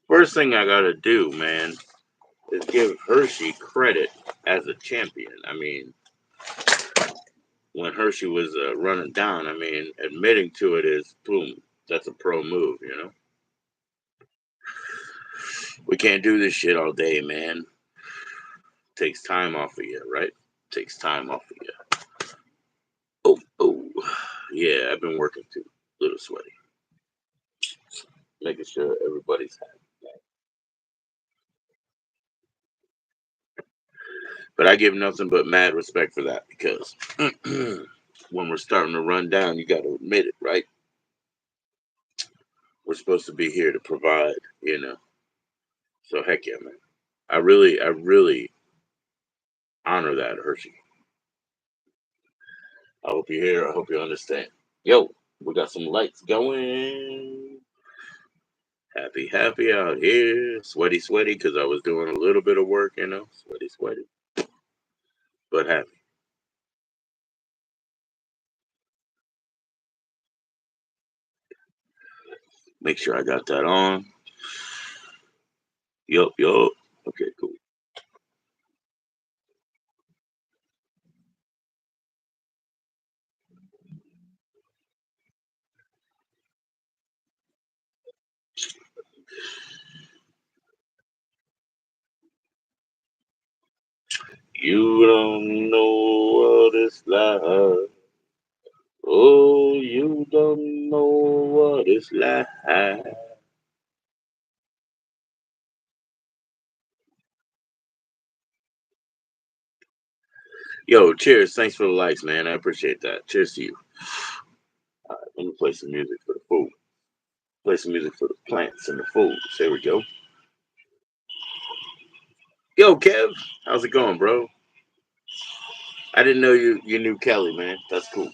First thing I gotta do, man, is give Hershey credit as a champion. I mean, when Hershey was running down, I mean, admitting to it is boom. That's a pro move, you know. We can't do this shit all day, man. Takes time off of you, right? Takes time off of you. Oh, yeah. I've been working too. A little sweaty, making sure everybody's happy. But I give nothing but mad respect for that because when we're starting to run down, you got to admit it, right? We're supposed to be here to provide, you know. So heck yeah, man. I really honor that, Hershey. I hope you're here. I hope you understand. Yo, we got some lights going. Happy out here. Sweaty, because I was doing a little bit of work, you know. Sweaty, but happy. Make sure I got that on. Yup. Okay, cool. You don't know what it's like. Oh, you don't know what it's like. Yo, cheers. Thanks for the likes, man. I appreciate that. Cheers to you. All right, let me play some music for the food. Play some music for the plants and the foods. There we go. Yo, Kev, how's it going, bro? I didn't know you knew Kelly, man. That's cool.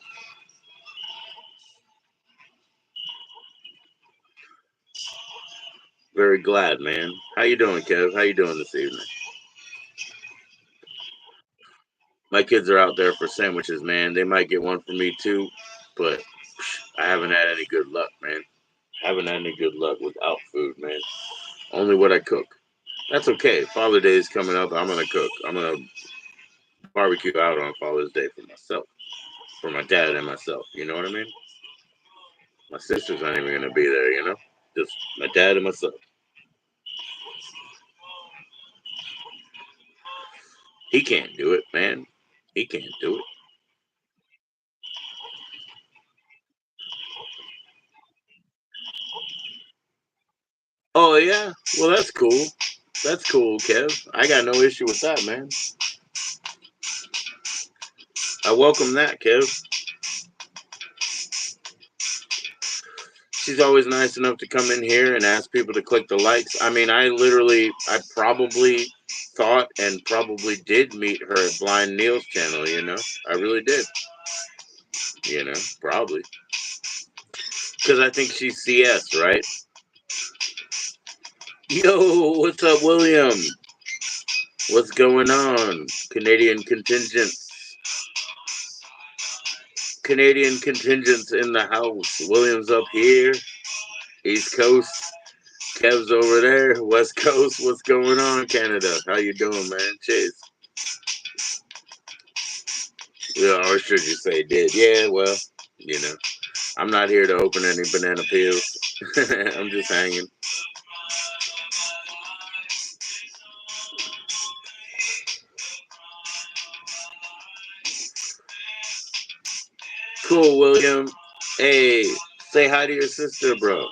Very glad, man. How you doing, Kev? How you doing this evening? My kids are out there for sandwiches, man. They might get one for me too, but I haven't had any good luck, man. Haven't had any good luck without food, man. Only what I cook. That's okay. Father Day is coming up. I'm gonna cook. I'm gonna barbecue out on Father's Day for myself, for my dad and myself. You know what I mean? My sister's not even gonna be there. You know, just my dad and myself. He can't do it, man. He can't do it. Oh yeah. Well, that's cool. That's cool, Kev. I got no issue with that, man. I welcome that, Kev. She's always nice enough to come in here and ask people to click the likes. I mean, I probably thought and probably did meet her at Blind Neil's channel, you know? I really did, you know, probably. Because I think she's CS, right? Yo, what's up, William? What's going on? Canadian contingents in the house. William's up here, East Coast. Kev's over there, West Coast. What's going on, Canada? How you doing, man? Chase. Yeah, or should you say did? Yeah, well, you know, I'm not here to open any banana peels. I'm just hanging. Cool, William. Hey, say hi to your sister, bro.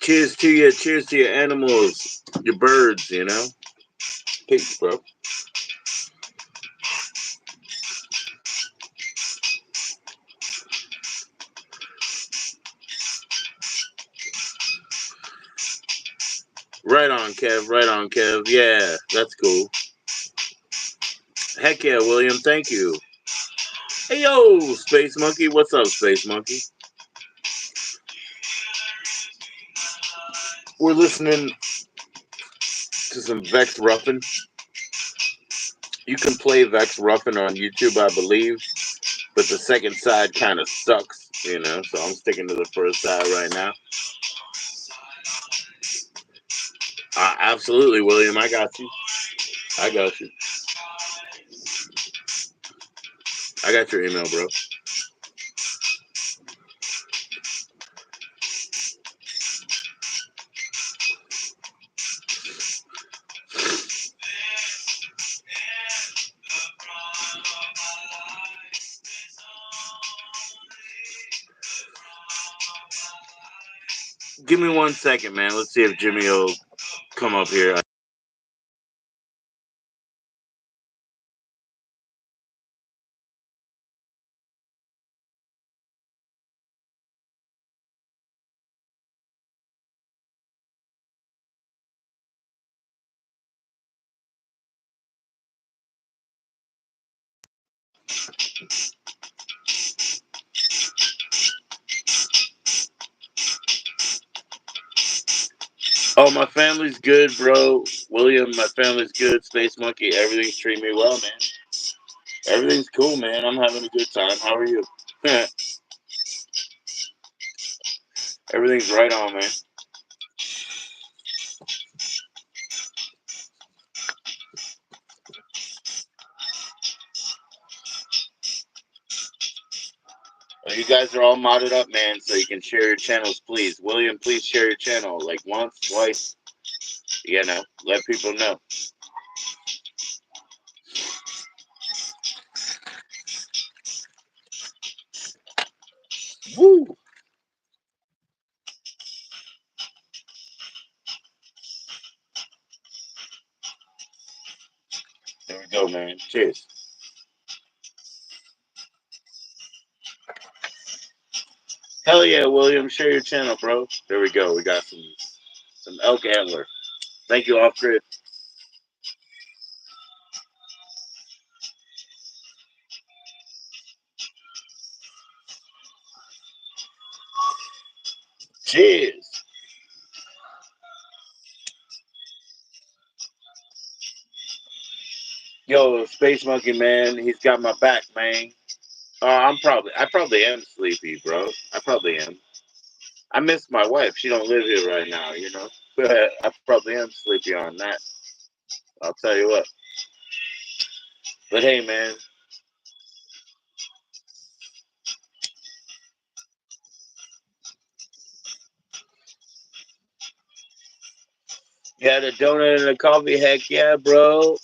Cheers to you. Cheers to your animals, your birds. You know, peace, bro. Right on, Kev. Right on, Kev. Yeah, that's cool. Heck yeah, William. Thank you. Hey yo, Space Monkey. What's up, Space Monkey? We're listening to some Vex Ruffin. You can play Vex Ruffin on YouTube, I believe. but the second side kind of sucks, you know. So I'm sticking to the first side right now. Absolutely, William. I got you. I got you. I got your email, bro. Give me 1 second, man. Let's see if Jimmy will come up here. Oh, my family's good, bro. William, my family's good. Space Monkey, everything's treating me well, man. Everything's cool, man. I'm having a good time. How are you? Everything's right on, man. Well, you guys are all modded up, man, so you can share your channels, please. William, please share your channel like once, twice. You know, let people know. Woo! There we go, man. Cheers. Hell yeah, William. Share your channel, bro. There we go. We got some elk antler. Thank you, Off Grid. Cheers. Yo, Space Monkey, man. He's got my back, man. I probably am sleepy, bro. I probably am. I miss my wife. She don't live here right now, you know. But I probably am sleepy on that. I'll tell you what. But hey, man. Yeah, the donut and the coffee. Heck yeah, bro.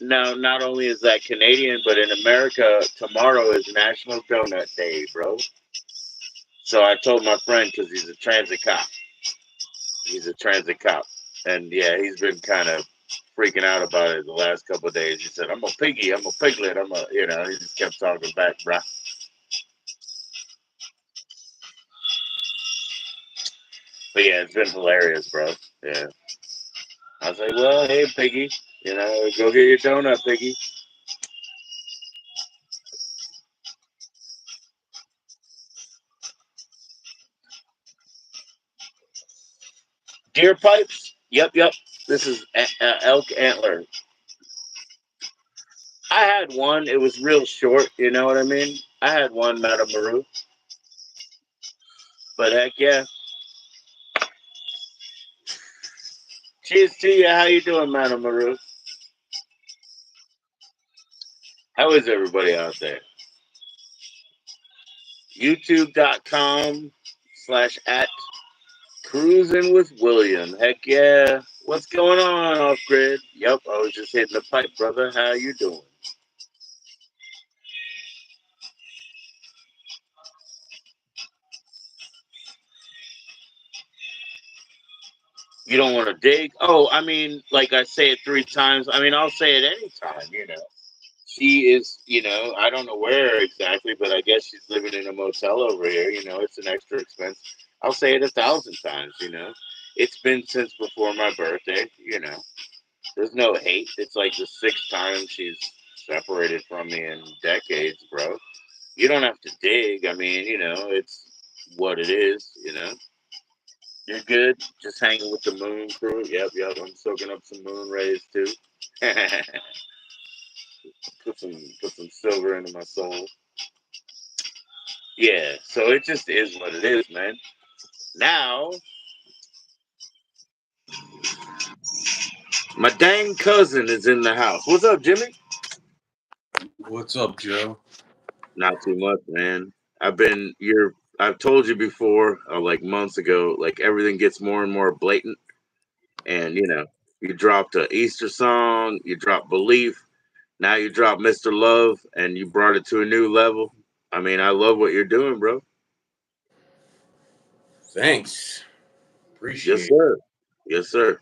Now, not only is that Canadian, but in America, tomorrow is National Donut Day, bro. So I told my friend because he's a transit cop. He's a transit cop, and yeah, he's been kind of freaking out about it the last couple of days. He said, "I'm a piggy. I'm a piglet. I'm a," you know. He just kept talking back, bro. But yeah, it's been hilarious, bro. Yeah. I was like, well, hey, piggy, you know, go get your donut, piggy. Deer pipes? Yep, yep. This is elk antler. I had one. It was real short. You know what I mean? I had one, Madame Maru. But heck yeah. Cheers to you. How you doing, Madame Maru? How is everybody out there? YouTube.com/@ Cruising with William. Heck yeah. What's going on, Off Grid? Yep, I was just hitting the pipe, brother. How you doing? You don't want to dig? Oh, I mean, like I say it 3 times. I mean, I'll say it anytime, you know. She is, you know, I don't know where exactly, but I guess she's living in a motel over here. You know, it's an extra expense. I'll say it 1,000 times, you know. It's been since before my birthday, you know. There's no hate. It's like the 6th time she's separated from me in decades, bro. You don't have to dig. I mean, you know, it's what it is, you know. You're good. Just hanging with the moon crew. Yep, yep. I'm soaking up some moon rays too. put some silver into my soul. Yeah, so it just is what it is, man. Now, my dang cousin is in the house. What's up, Jimmy? What's up, Joe? Not too much, man. I've told you before, like months ago, like everything gets more and more blatant. And, you dropped a Easter song, you dropped Belief, now you dropped Mr. Love, and you brought it to a new level. I mean, I love what you're doing, bro. Thanks. Yes, Appreciate it. sir. Yes, sir.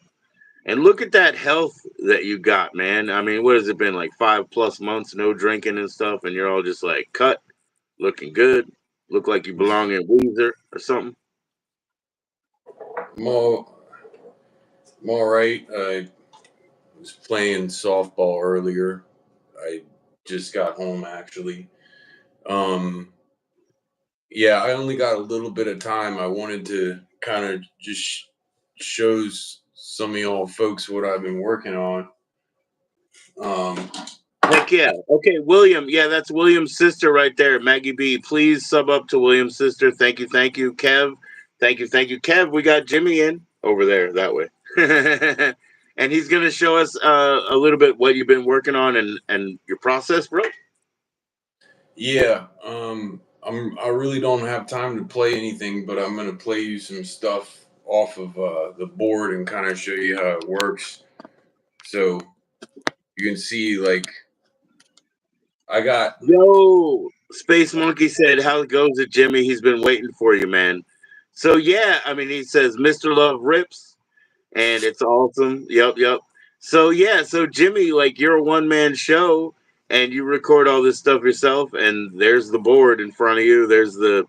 And look at that health that you got, man. I mean, what has it been, like 5+ months, no drinking and stuff, and you're all just like cut, looking good, look like you belong in Weezer or something. I'm all right. I was playing softball earlier. I just got home actually. Um, yeah, I only got a little bit of time. I wanted to kind of just shows some of y'all folks what I've been working on. Um, Heck yeah. Okay, William. Yeah, that's William's sister right there, Maggie B. Please sub up to William's sister. Thank you, thank you, Kev. Thank you, Kev. We got Jimmy in over there that way, and he's gonna show us a little bit what you've been working on and your process, bro. yeah, I really don't have time to play anything, but I'm gonna play you some stuff off of the board and kind of show you how it works. So you can see, like, I got, Yo, Space Monkey said, "How it goes it, Jimmy? He's been waiting for you, man." So yeah, I mean, he says, "Mr. Love rips." And it's awesome. Yep, yep. So yeah, so Jimmy, like you're a one man show and you record all this stuff yourself and there's the board in front of you. There's the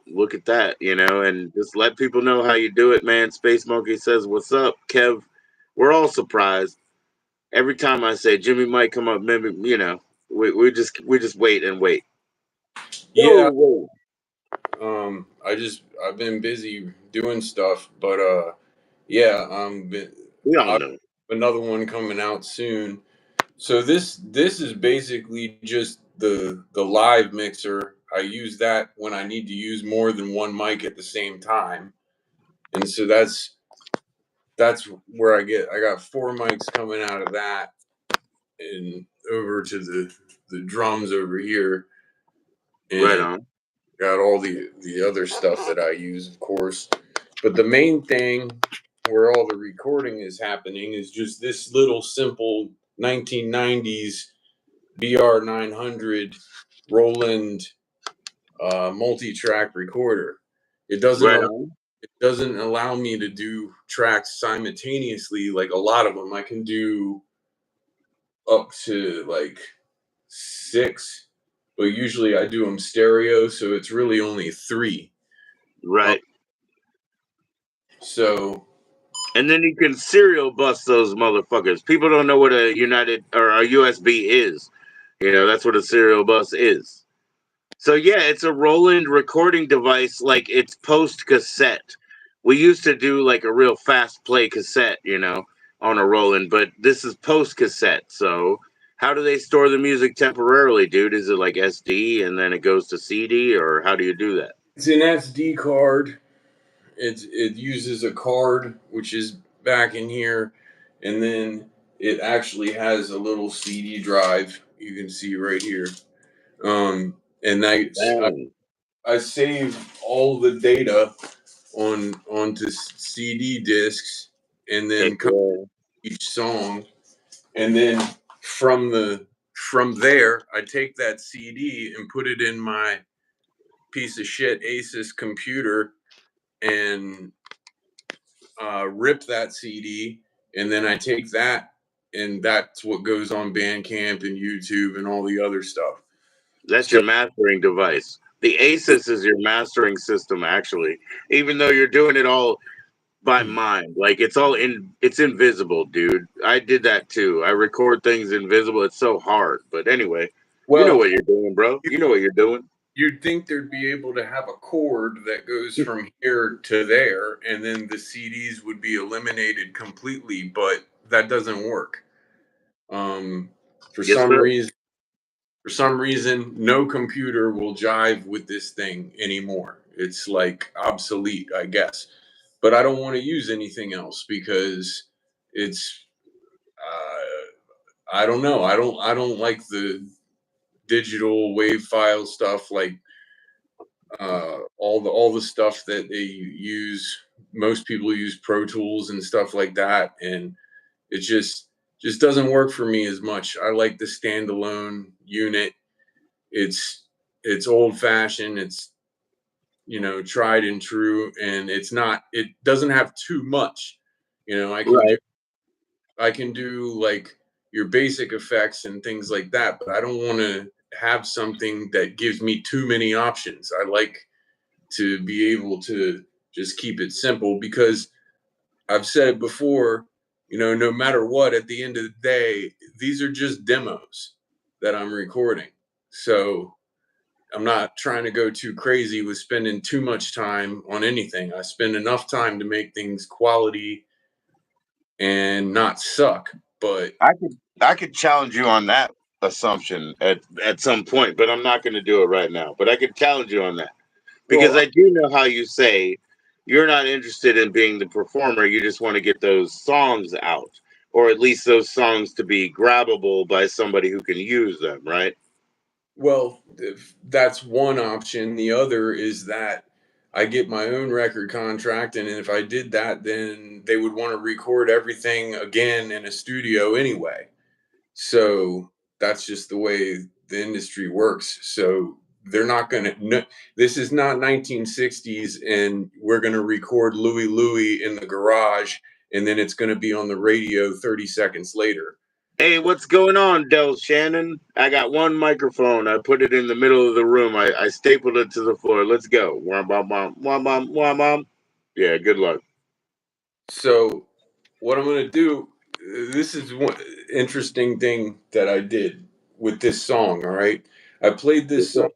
look at that, and just let people know how you do it, man. Space Monkey says, "What's up, Kev?" We're all surprised. Every time I say Jimmy might come up, maybe, we just wait and wait. yeah, Whoa. I've been busy doing stuff, but yeah, We all I have know. another one coming out soon. So this is basically just the live mixer. I use that when I need to use more than one mic at the same time, and so that's where I got four mics coming out of that, and over to the drums over here, Right and on. got all the other stuff that I use, of course. But the main thing where all the recording is happening is just this little simple 1990s BR 900 Roland multi-track recorder. It doesn't Right al- on. it doesn't allow me to do tracks simultaneously like a lot of them. I can do up to like six, but usually I do them stereo, so it's really only three. Um, Right. so And then you can serial bus those motherfuckers. People don't know what a United or a USB is. That's what a serial bus is. So yeah, it's a Roland recording device like it's post cassette. We used to do like a real fast play cassette, on a Roland, but this is post cassette. So how do they store the music temporarily, dude? Is it like SD and then it goes to CD, or how do you do that? it's an SD card. It uses a card which is back in here, and then it actually has a little CD drive you can see right here. And Dang. I save all the data onto CD discs, and Heck then cut yeah. each song, and then from there I take that CD and put it in my piece of shit Asus computer and rip that CD, and then I take that, and that's what goes on Bandcamp and YouTube and all the other stuff. That's So your mastering device. The Asus is your mastering system, actually. Even though you're doing it all by mind, like it's invisible, dude. I did that too. I record things invisible. It's so hard, but anyway, you know well, what you're doing, bro. You know what you're doing. you'd think there'd be able to have a cord that goes from here to there, and then the CDs would be eliminated completely, but that doesn't work. Um, for Yes, some sir. reason, For some reason, no computer will jive with this thing anymore. It's like obsolete, I guess. But I don't want to use anything else because it's I don't know. I don't like the digital wave file stuff like all the stuff that they use. Most people use Pro Tools and stuff like that, and it just doesn't work for me as much. I like the standalone unit. It's it's old fashioned. It's tried and true, and it doesn't have too much. Right. I can do like your basic effects and things like that, but I don't want to have something that gives me too many options. I like to be able to just keep it simple because I've said it before, no matter what, at the end of the day, these are just demos that I'm recording. So I'm not trying to go too crazy with spending too much time on anything. I spend enough time to make things quality and not suck. But I could challenge you on that assumption at some point, but I'm not going to do it right now. But I could challenge you on that because well, I do know how you say you're not interested in being the performer. You just want to get those songs out, or at least those songs to be grabbable by somebody who can use them. Right? well, if that's one option. The other is that I get my own record contract, and if I did that, then they would want to record everything again in a studio anyway. So that's just the way the industry works. So they're not going to. No, this is not 1960s, and we're going to record Louie Louie in the garage, and then it's going to be on the radio 30 seconds later. Hey, what's going on, Del Shannon? I got one microphone. I put it in the middle of the room. I stapled it to the floor. Let's go. Wah, bum, bum, wah, bum, wah, bum. Yeah, good luck. So what I'm going to do. This is one interesting thing that I did with this song. All right, I played this song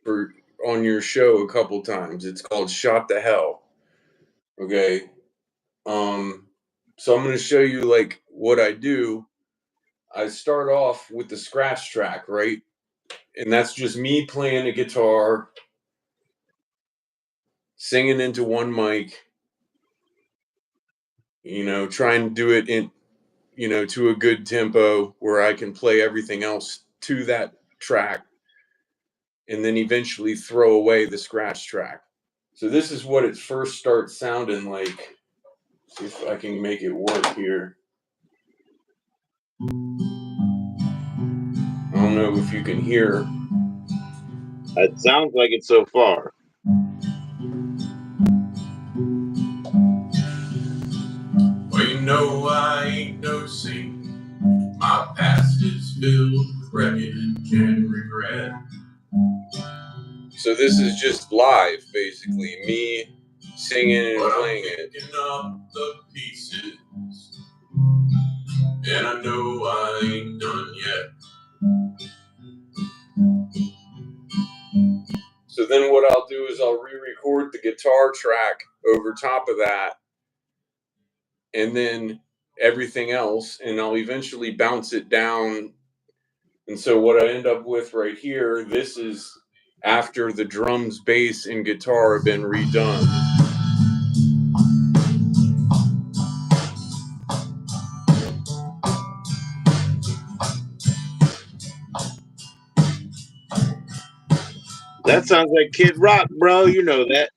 for on your show a couple times. It's called "Shot the Hell." Okay, Um, so I'm going to show you like what I do. I start off with the scratch track, right? And that's just me playing a guitar, singing into one mic, trying to do it in, to a good tempo where I can play everything else to that track and then eventually throw away the scratch track. So this is what it first starts sounding like. See if I can make it work here. I don't know if you can hear. It sounds like it so far. Well, I ain't no saint. My past is filled with wreckage and regret. So this is just live, basically, me singing and playing it. Picking up the pieces, and I know I ain't done yet. So then what I'll do is I'll re-record the guitar track over top of that, and then everything else, and I'll eventually bounce it down. And so what I end up with right here, this is after the drums, bass, and guitar have been redone. That sounds like Kid Rock, bro. You know that.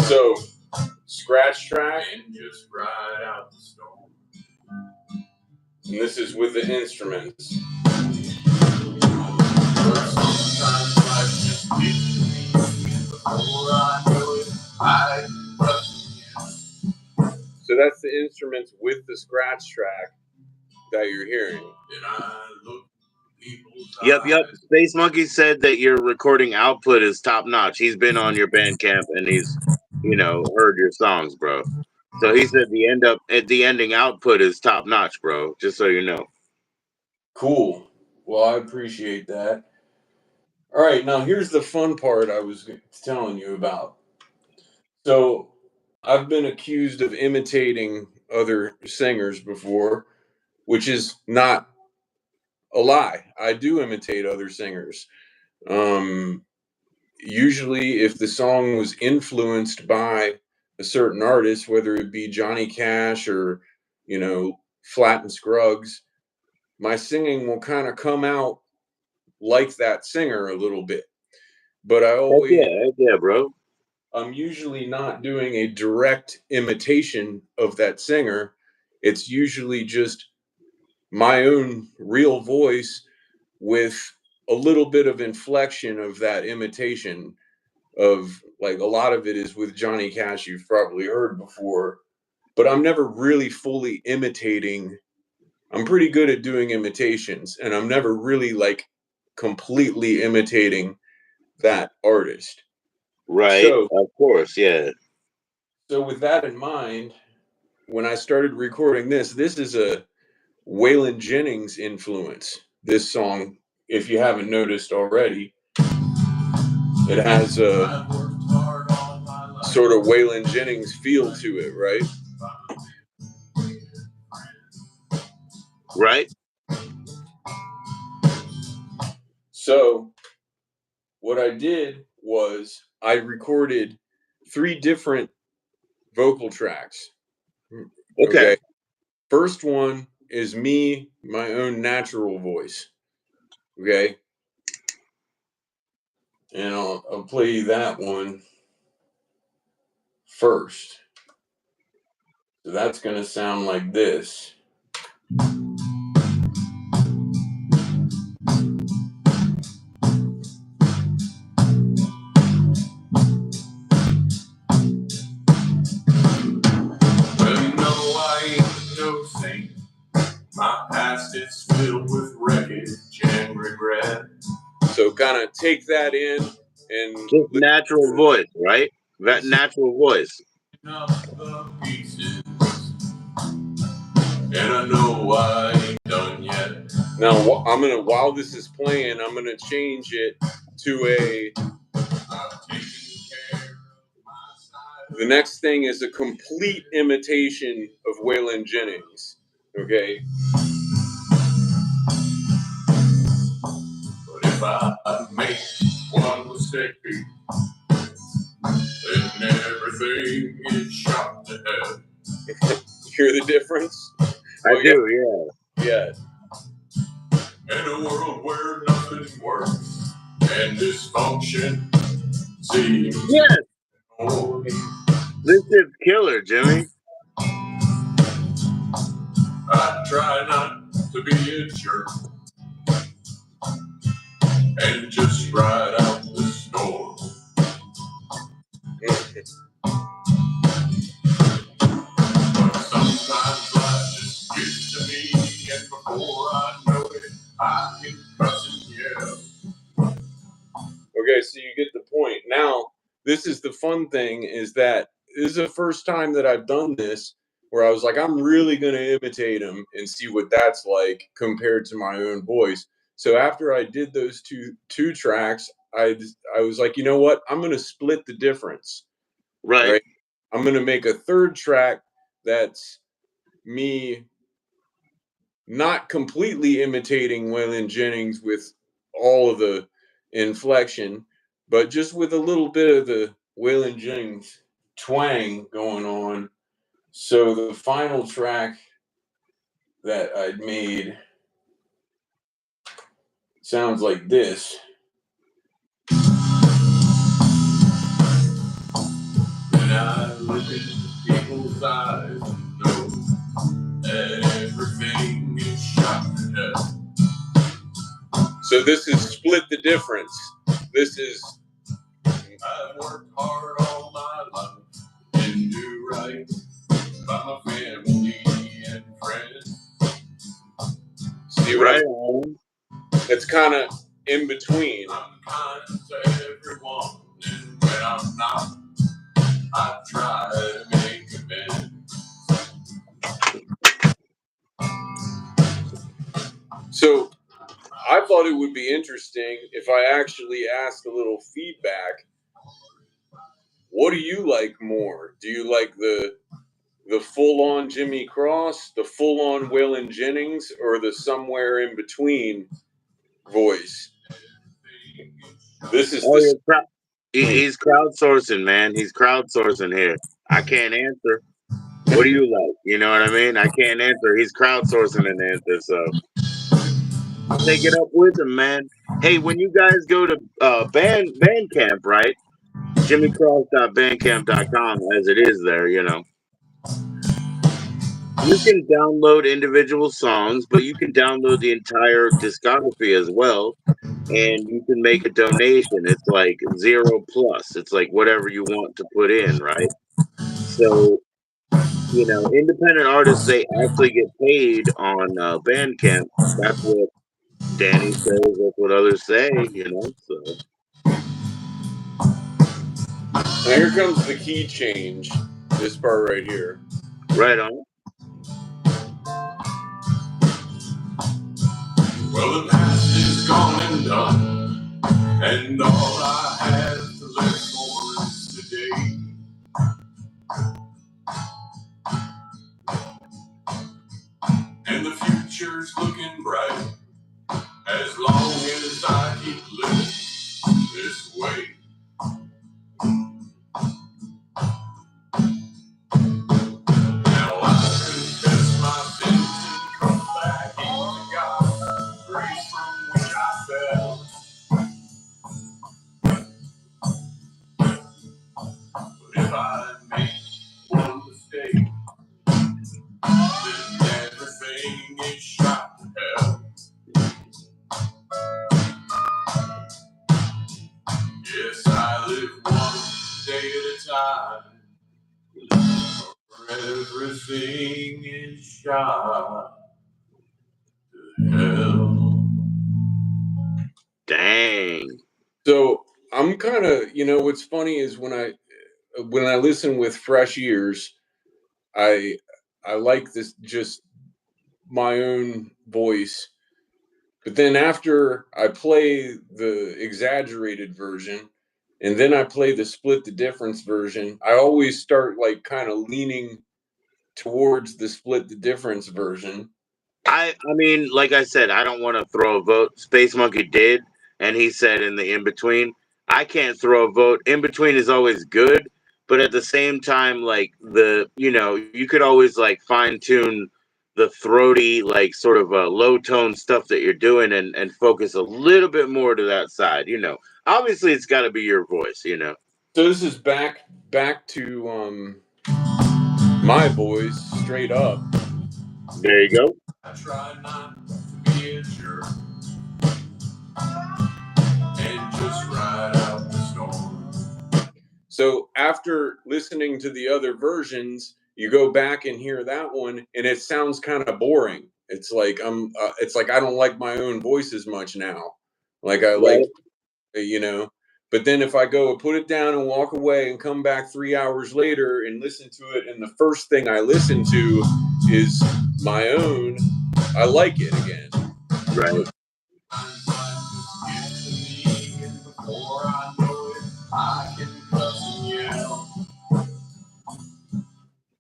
So scratch track and just ride out the storm. And this is with the instruments. But sometimes life just gets to me, and before I know it, I rush again. So that's the instruments with the scratch track that you're hearing. And I look people's Yep. eyes. Space Monkey said that your recording output is top notch. He's been on your Bandcamp and he's, heard your songs, bro. So he said the ending output is top notch, bro. Just so you know. Cool. Well, I appreciate that. All right, now here's the fun part I was telling you about. So I've been accused of imitating other singers before, which is not a lie. I do imitate other singers. Um, Usually, if the song was influenced by a certain artist, whether it be Johnny Cash or, Flat and Scruggs, my singing will kind of come out like that singer a little bit. But Heck yeah, bro. I'm usually not doing a direct imitation of that singer. It's usually just my own real voice with a little bit of inflection of that imitation of, like, a lot of it is with Johnny Cash, you've probably heard before, but I'm never really fully imitating. I'm pretty good at doing imitations, and I'm never really like completely imitating that artist. Right, So, of course, yeah. with that in mind, when I started recording this is a Waylon Jennings influence. This song, if you haven't noticed already, it has a sort of Waylon Jennings feel to it, right? Right, So, what I did was I recorded 3 different vocal tracks. okay. Okay. First one is me, my own natural voice. Okay. And I'll play you that one first. So that's going to sound like this. Well, you know I ain't no saint. My past is filled with wreckage and regret. So kind of take that in and Just listen natural for voice, right? That natural voice. up the pieces. And I know I ain't done yet. Now while this is playing, I'm gonna change it to a. The next thing is a complete imitation of Waylon Jennings. Okay. But if I make one mistake, then everything is shot to hell. Hear the difference? I Well, do, yeah. In a world where nothing works and dysfunction seems yeah. Yes, to this is killer, Jimmy. I try not to be a jerk and just ride out the storm. But sometimes life just gets to me, and before I know it, I can cuss and yell. Okay, so you get the point. Now, this is the fun thing, is that this is the first time that I've done this where I was like, I'm really going to imitate him and see what that's like compared to my own voice. So after I did those two tracks, I was like, you know what? I'm going to split the difference, Right, right? I'm going to make a third track that's me not completely imitating Waylon Jennings with all of the inflection, but just with a little bit of the Waylon Jennings twang going on. So the final track that I'd made sounds like this. And I look at people's eyes and know that everything is shot to death. So this is split the difference. This is I've worked hard all my life and do right by my family and friends. See what right I'm? on. It's kind of in between. I'm kind to everyone, and when I'm not, I try to make amends. So I thought it would be interesting if I actually asked a little feedback. what do you like more? Do you like the full on Jimmy Cross, the full on Waylon Jennings, or the somewhere in between voice? This is Oh, the thing. he's crowdsourcing, man. He's crowdsourcing here. I can't answer. What do you like? You know what I mean? I can't answer. He's crowdsourcing an answer, so take it up with him, man. Hey, when you guys go to Bandcamp, right? JimmyCross.bandcamp.com, as it is there, you know. You can download individual songs, but you can download the entire discography as well, and you can make a donation. It's like zero plus. It's like whatever you want to put in, right? So, you know, independent artists, they actually get paid on Bandcamp. That's what Danny says. That's what others say, you know. So, Now here comes the key change. This part right here. right on. Well, the past is gone and done, and all I have to live for is today. And the future's looking bright, as long as I keep living this way. Now I confess my sins and come back into God's grace from which I fell. But if I make one mistake, then everything is shot to hell. Yes, I live one day at a time, for everything is shot to hell. Dang. So I'm kind of, what's funny is when I listen with fresh ears, I like this just my own voice. But then after I play the exaggerated version and then I play the split the difference version, I always start like kind of leaning towards the split the difference version. I mean, like I said, I don't want to throw a vote. Space Monkey did, and he said in the in between. I can't throw a vote. In between is always good, but at the same time, like you could always like fine tune the throaty, like sort of low tone stuff that you're doing, and focus a little bit more to that side. Obviously it's got to be your voice. So this is back to my voice straight up. There you go. I try not to be a jerk and just ride out the storm. So after listening to the other versions, you go back and hear that one, and it sounds kind of boring. It's like it's like I don't like my own voice as much now. Like I like, Right. you know. But then if I go and put it down and walk away and come back 3 hours later and listen to it, and the first thing I listen to is my own, I like it again. Right.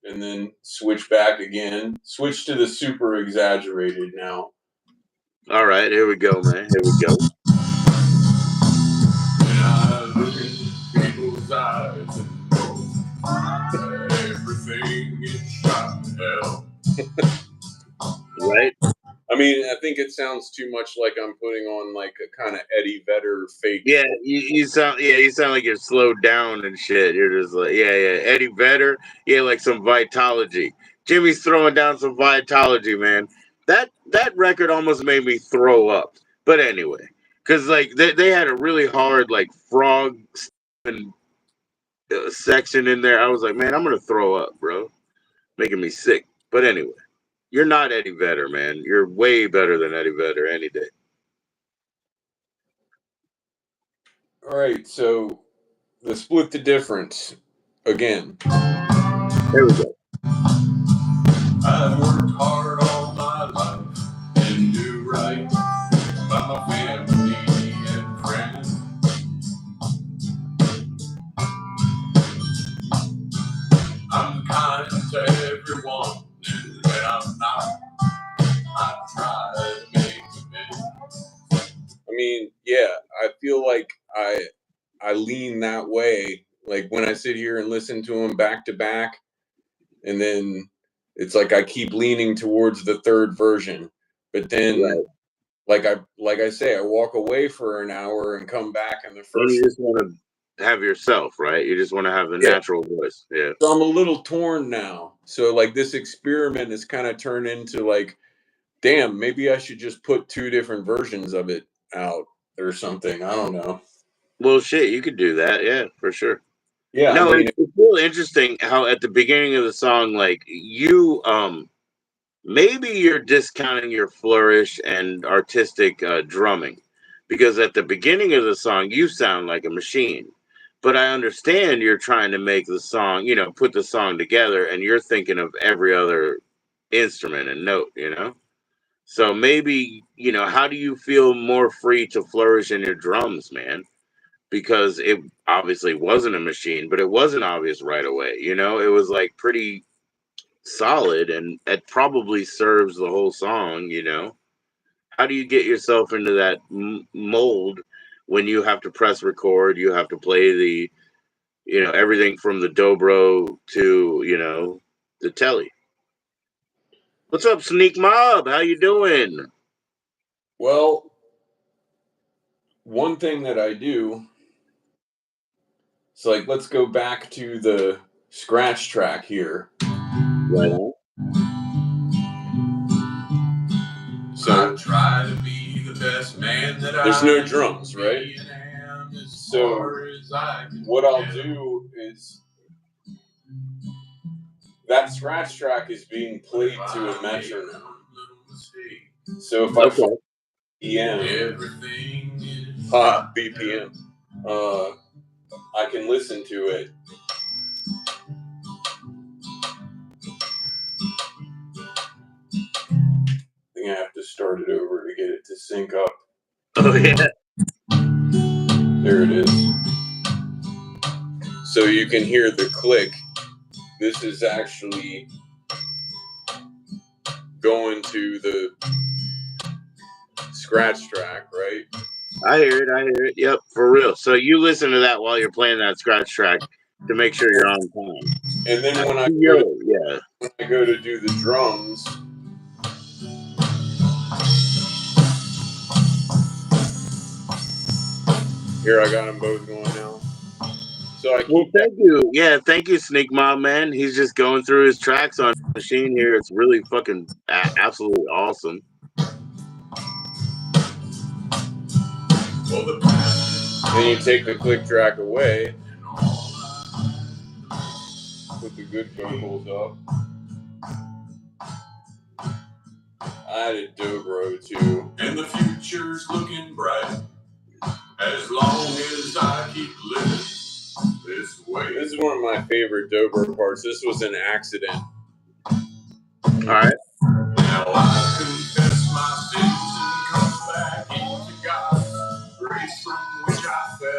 And then switch back again. Switch to the super exaggerated now. All right, here we go, man. Here we go. And I look in people's eyes and know everything is shot to hell. Right. I mean, I think it sounds too much like I'm putting on like a kind of Eddie Vedder fake. Yeah, you sound like you're slowed down and shit. You're just like, yeah. Eddie Vedder, yeah, like some Vitology. Jimmy's throwing down some Vitology, man. That record almost made me throw up. But anyway, because like they had a really hard like frog section in there. I was like, man, I'm gonna throw up, bro, making me sick. But anyway, you're not Eddie Vedder, man. You're way better than Eddie Vedder any day. All right, so the split the difference again. There we go. I've worked hard all my life and do right by my family and friends. when I sit here and listen to them back to back, and then it's like I keep leaning towards the third version, but then like I say, I walk away for an hour and come back, and the And first you just want to have yourself, right? You just want to have the natural voice. Yeah. So I'm a little torn now. So like this experiment has kind of turned into like, damn, maybe I should just put two different versions of it out or something. I don't know. Well, shit, you could do that. Yeah, for sure. Yeah, I No, mean, it's really interesting how at the beginning of the song, like you, maybe you're discounting your flourish and artistic drumming, because at the beginning of the song you sound like a machine. But I understand you're trying to make the song, put the song together, and you're thinking of every other instrument and note, So maybe, how do you feel more free to flourish in your drums, man? Because it obviously wasn't a machine, but it wasn't obvious right away. It was like pretty solid, and it probably serves the whole song. How do you get yourself into that mold when you have to press record, you have to play everything from the dobro to, the telly? What's up, Sneak Mob? How you doing? well, one thing that I do is like, let's go back to the scratch track here. Right on. So I try to be the best man that there's no drums, right? So what I'll do is that scratch track is being played to a metronome. So if I find BPM, I can listen to it. I think I have to start it over to get it to sync up. Oh yeah. There it is. So you can hear the click. This is actually going to the scratch track, right? I hear it. Yep, for real. So you listen to that while you're playing that scratch track to make sure you're on time. And then when I go to do the drums, here I got them both going now. So I keep thank you. Yeah, thank you, Sneak Mom, man. He's just going through his tracks on the machine here. It's really fucking absolutely awesome. Then you take the click track away, put the good vocals up. I added dobro too. And the future's looking bright as long as I keep living this way. This is one of my favorite dobro parts. This was an accident. All right. Now I confess my sins and come back into God's grace from which I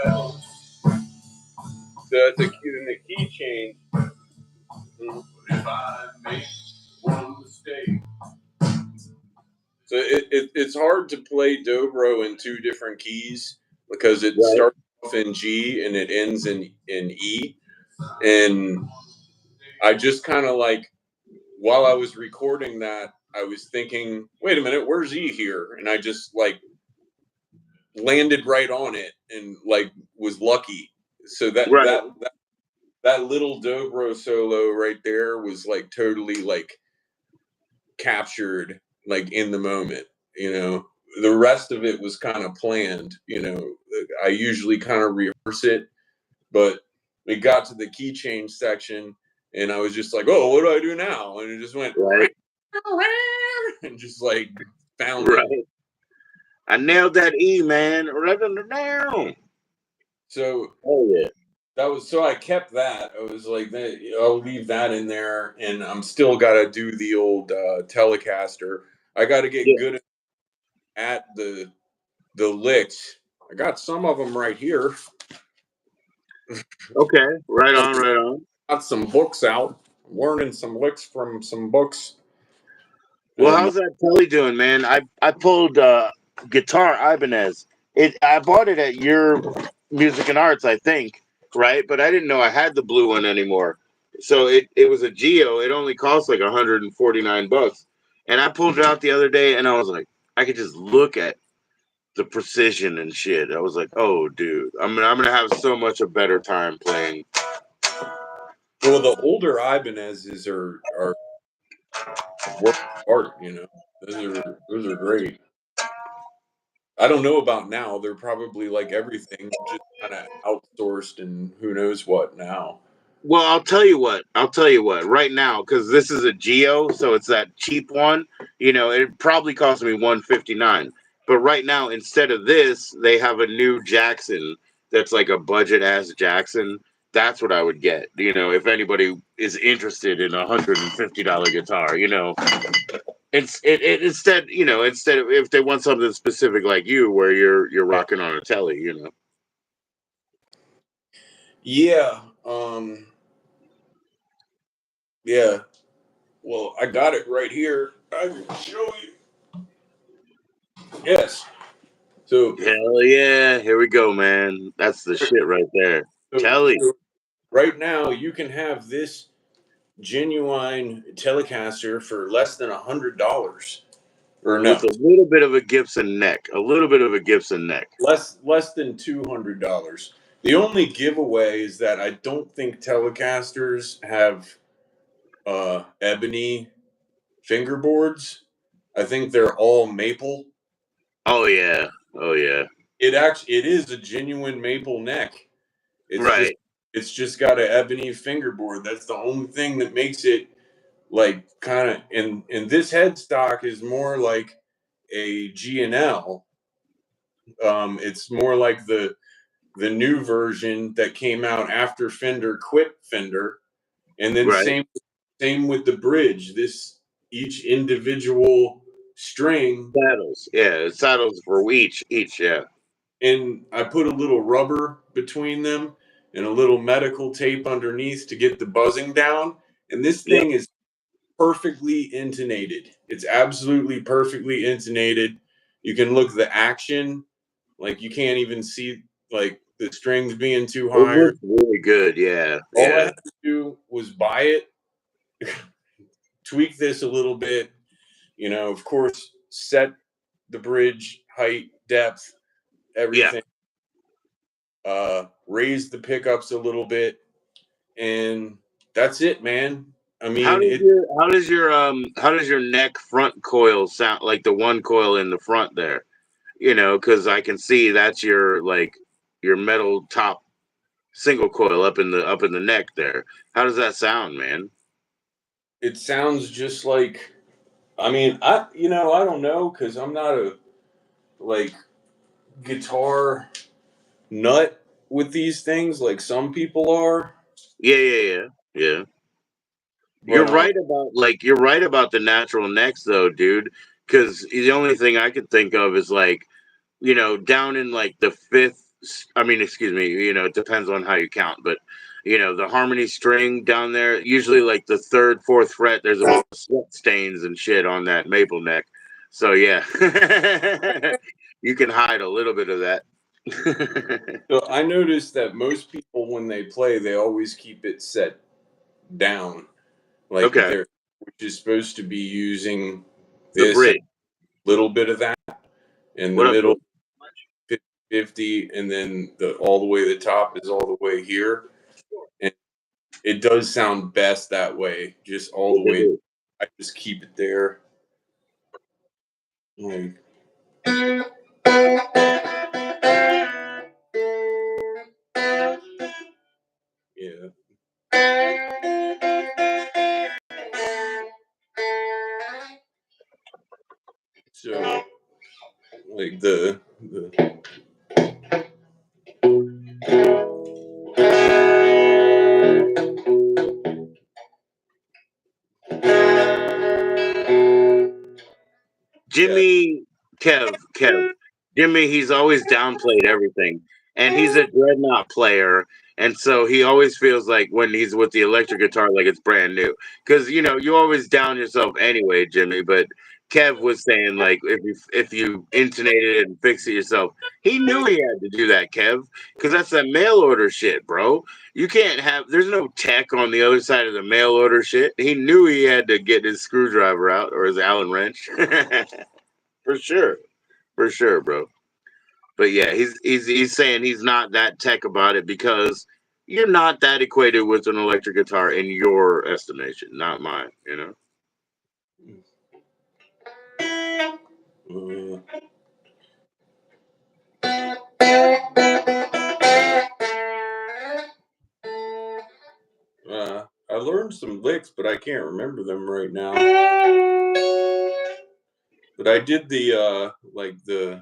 fell. So that's in the key change. If I make one mistake. So it's hard to play dobro in two different keys because it starts off in G and it ends in E. And I just kind of like, while I was recording that, I was thinking, wait a minute, where's E here? And I just like landed right on it and like was lucky. So that little dobro solo right there was like totally like captured like in the moment. The rest of it was kind of planned. I usually kind of rehearse it, but it got to the key change section and I was just like, oh, what do I do now? And it just went and just like found it. I nailed that E, man. So yeah. So I kept that. I was like, I'll leave that in there, and I'm still got to do the old Telecaster. I got to get good at the licks. I got some of them right here. Okay, right on. Got some books out. I'm learning some licks from some books. Well, how's that telly doing, man? I pulled Guitar Ibanez. I bought it at your Music and Arts, I think. right? But I didn't know I had the blue one anymore. So it was a Geo. It only cost like $149, and I pulled it out the other day, and I was like, I could just look at the precision and shit. I was like, oh, dude, I'm gonna have so much a better time playing. Well, the older Ibanez's are work of art. You know, those are great. I don't know about now. They're probably like everything, just kind of outsourced and who knows what now. Well, I'll tell you what. I'll tell you what. Right now, because this is a Geo, so it's that cheap one. It probably cost me 159. But right now, instead of this, they have a new Jackson that's like a budget ass Jackson. That's what I would get. If anybody is interested in $150 guitar, instead of if they want something specific like you, where you're Yeah. rocking on a telly. Yeah. Yeah. Well, I got it right here. I can show you. Yes. So, Hell yeah, here we go, man. That's the shit right there. Telly so right now you can have this genuine Telecaster for less than $100, or with no, a little bit of a Gibson neck, a little bit of a Gibson neck. less than $200. The only giveaway is that I don't think Telecasters have ebony fingerboards. I think they're all maple. Oh yeah, oh yeah, It is a genuine maple neck. It's just right. it's just got an ebony fingerboard. That's the only thing that makes it like kind of, and this headstock is more like a G&L. It's more like the new version that came out after Fender quit Fender, and then Right. same with the bridge. This each individual string, Saddles, yeah, saddles for each, yeah. and I put a little rubber between them and a little medical tape underneath to get the buzzing down. And this Yep. thing is perfectly intonated. It's absolutely perfectly intonated. You can look the action, like you can't even see like the strings being too It high. looks really good, yeah, All I yeah, had to do was buy it, tweak this a little bit, of course, set the bridge height, depth, yeah. everything, raise the pickups a little bit, and that's it, man. I How mean, does your neck front coil sound like the one coil in the front there? Because I can see that's your metal top single coil up in the neck there. How does that sound, man? it sounds just like. I mean, I don't know because I'm not a like guitar nut with these things like some people are, Yeah, yeah, yeah, yeah. but You're right about the natural necks though, dude. Because the only thing I could think of is like down in like the fifth. I mean, excuse me. It depends on how you count, but the harmony string down there, usually like the third, fourth fret, there's a bunch of sweat stains and shit on that maple neck. So yeah, you can hide a little bit of that. so I noticed that most people when they play, they always keep it set down, like Okay, they're which is supposed to be using the this and bridge. a little bit of that in the What up, middle, bro? 50, and then the all the way to the top is all the way here, and it does sound best that way, just all the What they way. do? I just keep it there, like yeah. So like the yeah. Jimmy, Kev, Jimmy. He's always downplayed everything. and he's a dreadnought player, and so he always feels like when he's with the electric guitar, like it's brand new. Because you always down yourself anyway, Jimmy. But Kev was saying like if you intonate it and fix it yourself, he knew he had to do that, Kev, because that's that mail order shit, bro. You can't have. There's no tech on the other side of the mail order shit. He knew he had to get his screwdriver out or his Allen wrench, for sure, for sure, bro. But yeah, he's saying he's not that tech about it because you're not that equated with an electric guitar in your estimation, not mine. Uh, I learned some licks, but I can't remember them right now. But I did the like the.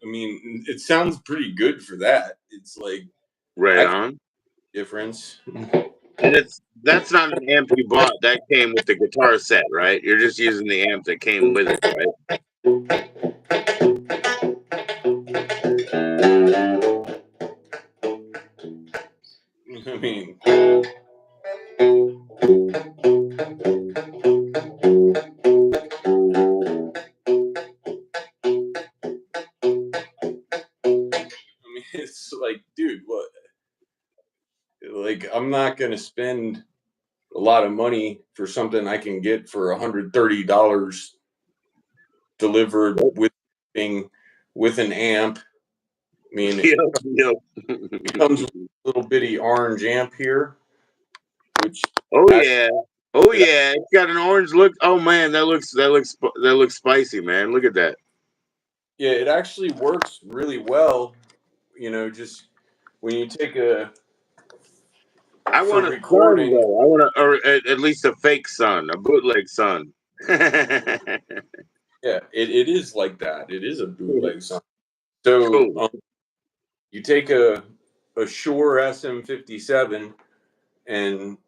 I mean, it sounds pretty good for that. It's like Right I can on. difference. And that's not an amp you bought. That came with the guitar set, right? You're just using the amp that came with it, right? I mean, it's like, dude, what? Like, I'm not gonna spend a lot of money for something I can get for $130 delivered Yep, with an amp. I mean, it yep, yep. comes with a little bitty orange amp here, which Oh actually yeah. Oh it, yeah. It's got an orange look. Oh man, that looks spicy, man. Look at that. yeah, it actually works really well. Just when you take a I for want a sun recording, though. I want a, or at least a fake sun, a bootleg sun. yeah, it is like that. It is a bootleg song. So Cool. you take a Shure SM57 and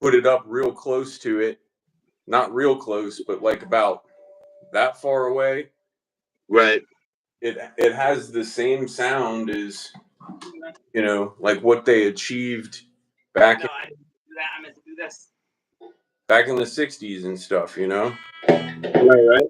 put it up real close to it, not real close, but like about that far away, and Right. it has the same sound as like what they achieved back No, in, I didn't do that. I meant to do this. back in the 60s and stuff. Right, right.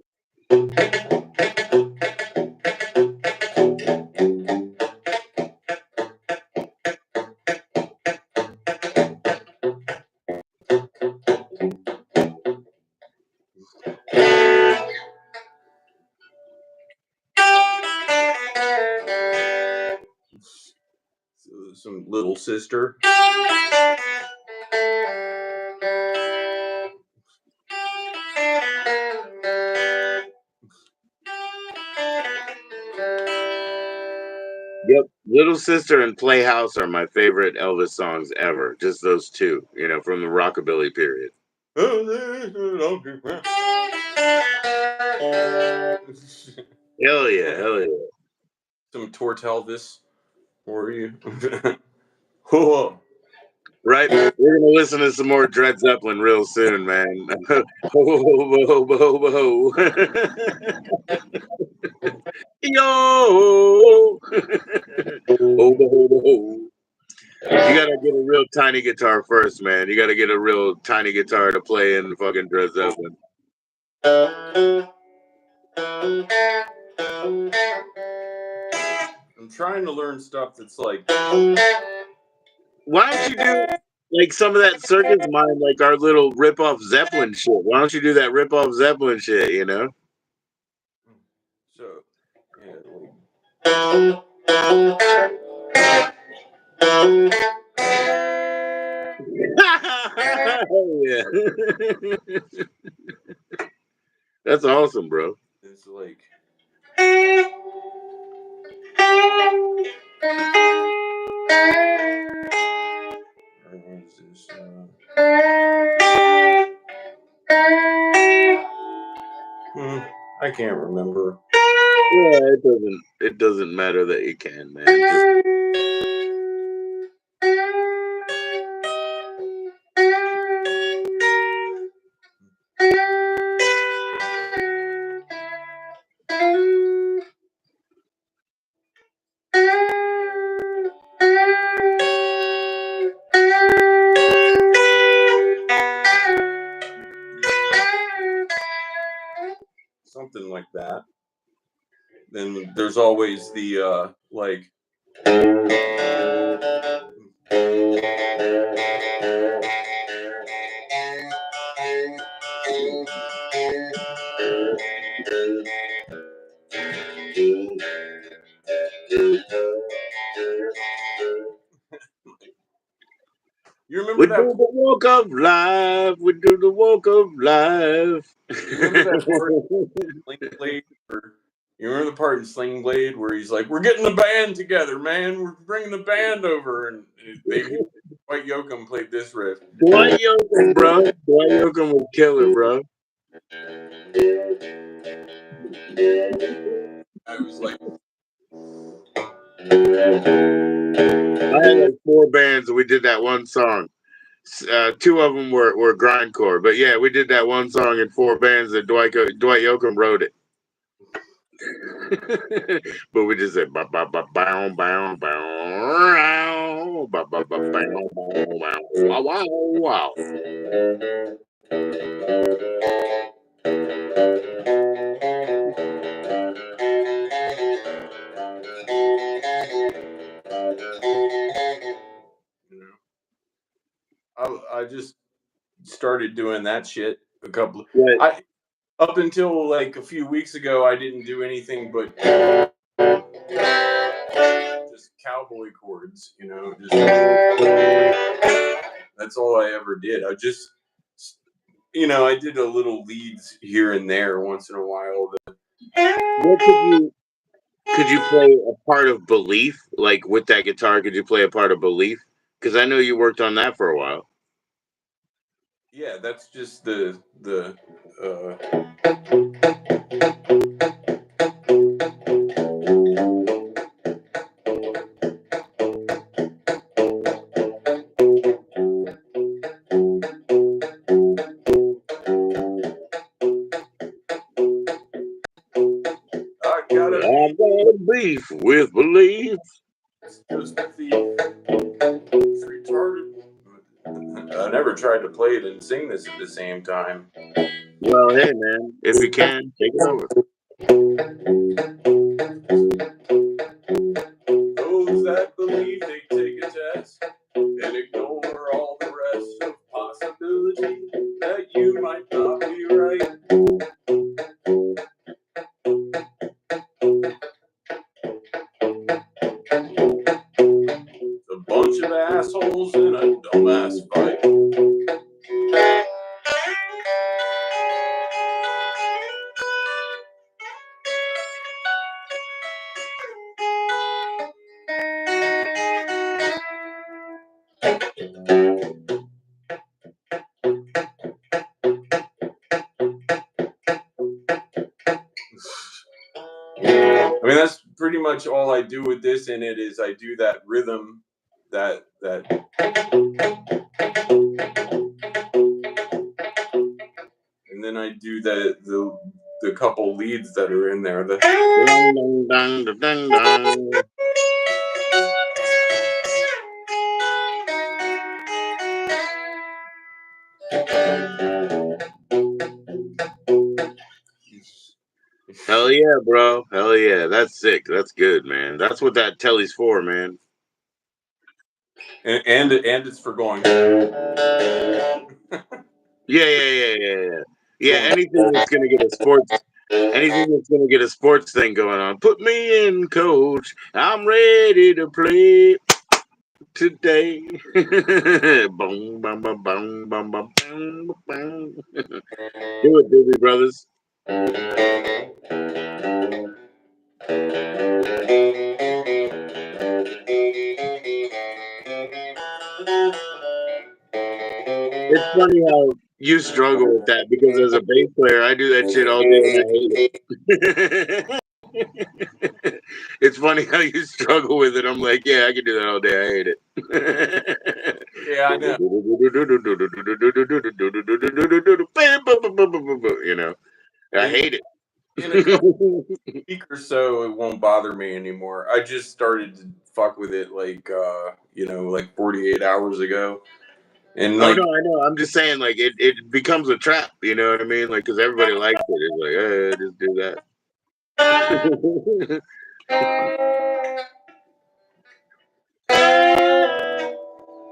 Some little sister. Yep. Little Sister and Playhouse are my favorite Elvis songs ever. Just those two, from the rockabilly period. Hell yeah, hell yeah. Some Tortelvis for you. Whoa. Right? We're gonna listen to some more Dred Zeppelin real soon, man. Ho ho ho ho ho ho. Yo ho ho ho ho. You gotta get a real tiny guitar first, man. You gotta get a real tiny guitar to play in fucking Dred Zeppelin. I'm trying to learn stuff that's like. Why don't you do like some of that circus mind, like our little rip off Zeppelin shit? Why don't you do that rip off Zeppelin shit? So, yeah, Oh yeah. That's awesome, bro. it's like. I can't remember. Yeah, it doesn't matter that you can, man. Just Something like that. Then there's always the like you we remember that do the walk of life. We do the walk of life. you remember that part in Sling Blade where you remember the part in Sling Blade where he's like, "We're getting the band together, man. We're bringing the band over," and White Yoakum played this riff. Dwight Yoakam, bro. Dwight Yoakam was killer, bro. I was like, I had like four bands, and we did that one song. Two of them were grindcore, but yeah, we did that one song in four bands that Dwight Yoakam wrote it. But we just said ba ba ba bow bow bow ba ba ba bow bow wow wow wow. you know, I just started doing that shit a couple. But I up until like a few weeks ago, I didn't do anything but just cowboy chords. Just that's all I ever did. I did a little leads here and there once in a while. what could you play a part of Belief, like with that guitar? Could you play a part of Belief? Because I know you worked on that for a while. Yeah, that's just the uh, I got a I beat. got a beef with Belief. It's just a thief. It's retarded. I never tried to play it and sing this at the same time. Well, hey man, if you can, take it over. Those that believe they take a test and ignore all the rest of possibility that you might not be right. It's a bunch of assholes in a dumbass fight. I mean, that's pretty much all I do with this in it is I do that rhythm, that, and then I do the couple leads that are in there. Dun, dun, dun, dun, dun, dun. Hell yeah, bro. Hell yeah. That's sick. That's good, man. That's what that telly's for, man. And it's for going. Yeah, yeah, yeah, yeah, yeah. Yeah, Going. anything that's gonna get a sports thing going on. Put me in, coach. I'm ready to play today. Boom, bum, bum, bum, bum, bum, bum, bum. Do it, Doobie Brothers. It's funny how You struggle with that because as a bass player, I do that shit all day and I hate it. It's funny how you struggle with it. I'm like, yeah, I can do that all day. I hate it. Yeah, I know. You know, I In hate in a couple it. week or so, it won't bother me anymore. I just started to fuck with it like like 48 hours ago, and Oh like no, I know. I'm just saying, like it becomes a trap. You know what I mean? Like because everybody likes it. It's like, just do that.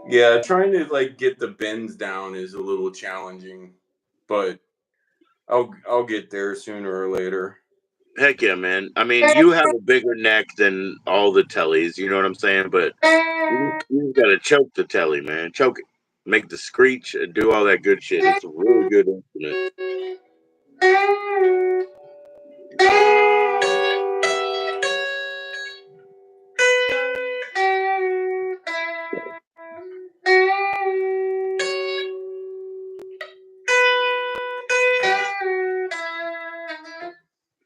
yeah, trying to like get the bends down is a little challenging, but I'll get there sooner or later. Heck yeah, man. I mean, you have a bigger neck than all the tellies. You know what I'm saying? But you gotta choke the telly, man. Choke it. Make the screech and do all that good shit. It's a really good instrument.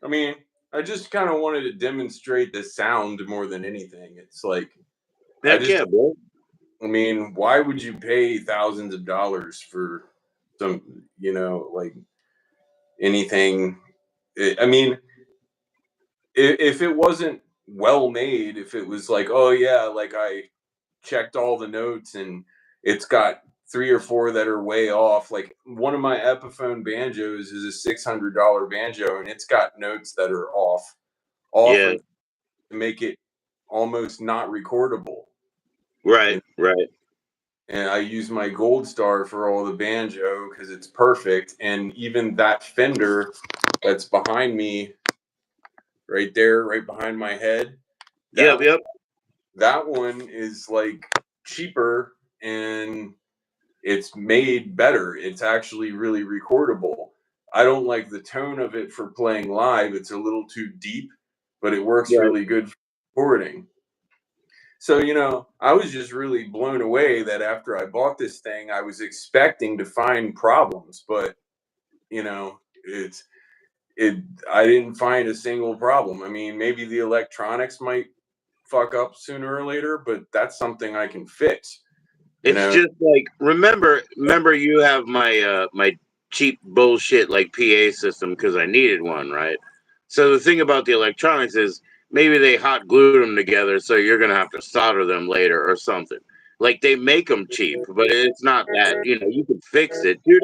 I mean, I just kind of wanted to demonstrate the sound more than anything. It's like I Heck just yeah, bro. I mean, why would you pay thousands of dollars for some, like anything? I mean, if it wasn't well made, if it was like, oh yeah, like I checked all the notes and it's got three or four that are way off. Like one of my Epiphone banjos is a $600 banjo, and it's got notes that are off Yeah. of to make it almost not recordable. Right. And Right. and I use my Gold Star for all the banjo because it's perfect. And even that Fender that's behind me, right there, right behind my head, Yep. that Yep. that one is like cheaper and it's made better. It's actually really recordable. I don't like the tone of it for playing live. It's a little too deep, but it works Right. really good for recording. So, I was just really blown away that after I bought this thing, I was expecting to find problems, but it's it I didn't find a single problem. I mean, maybe the electronics might fuck up sooner or later, but that's something I can fix, you It's know. just like remember you have my cheap bullshit like PA system because I needed one, right? So the thing about the electronics is maybe they hot glued them together, so you're gonna have to solder them later or something. Like they make them cheap, but it's not that you could fix it, dude.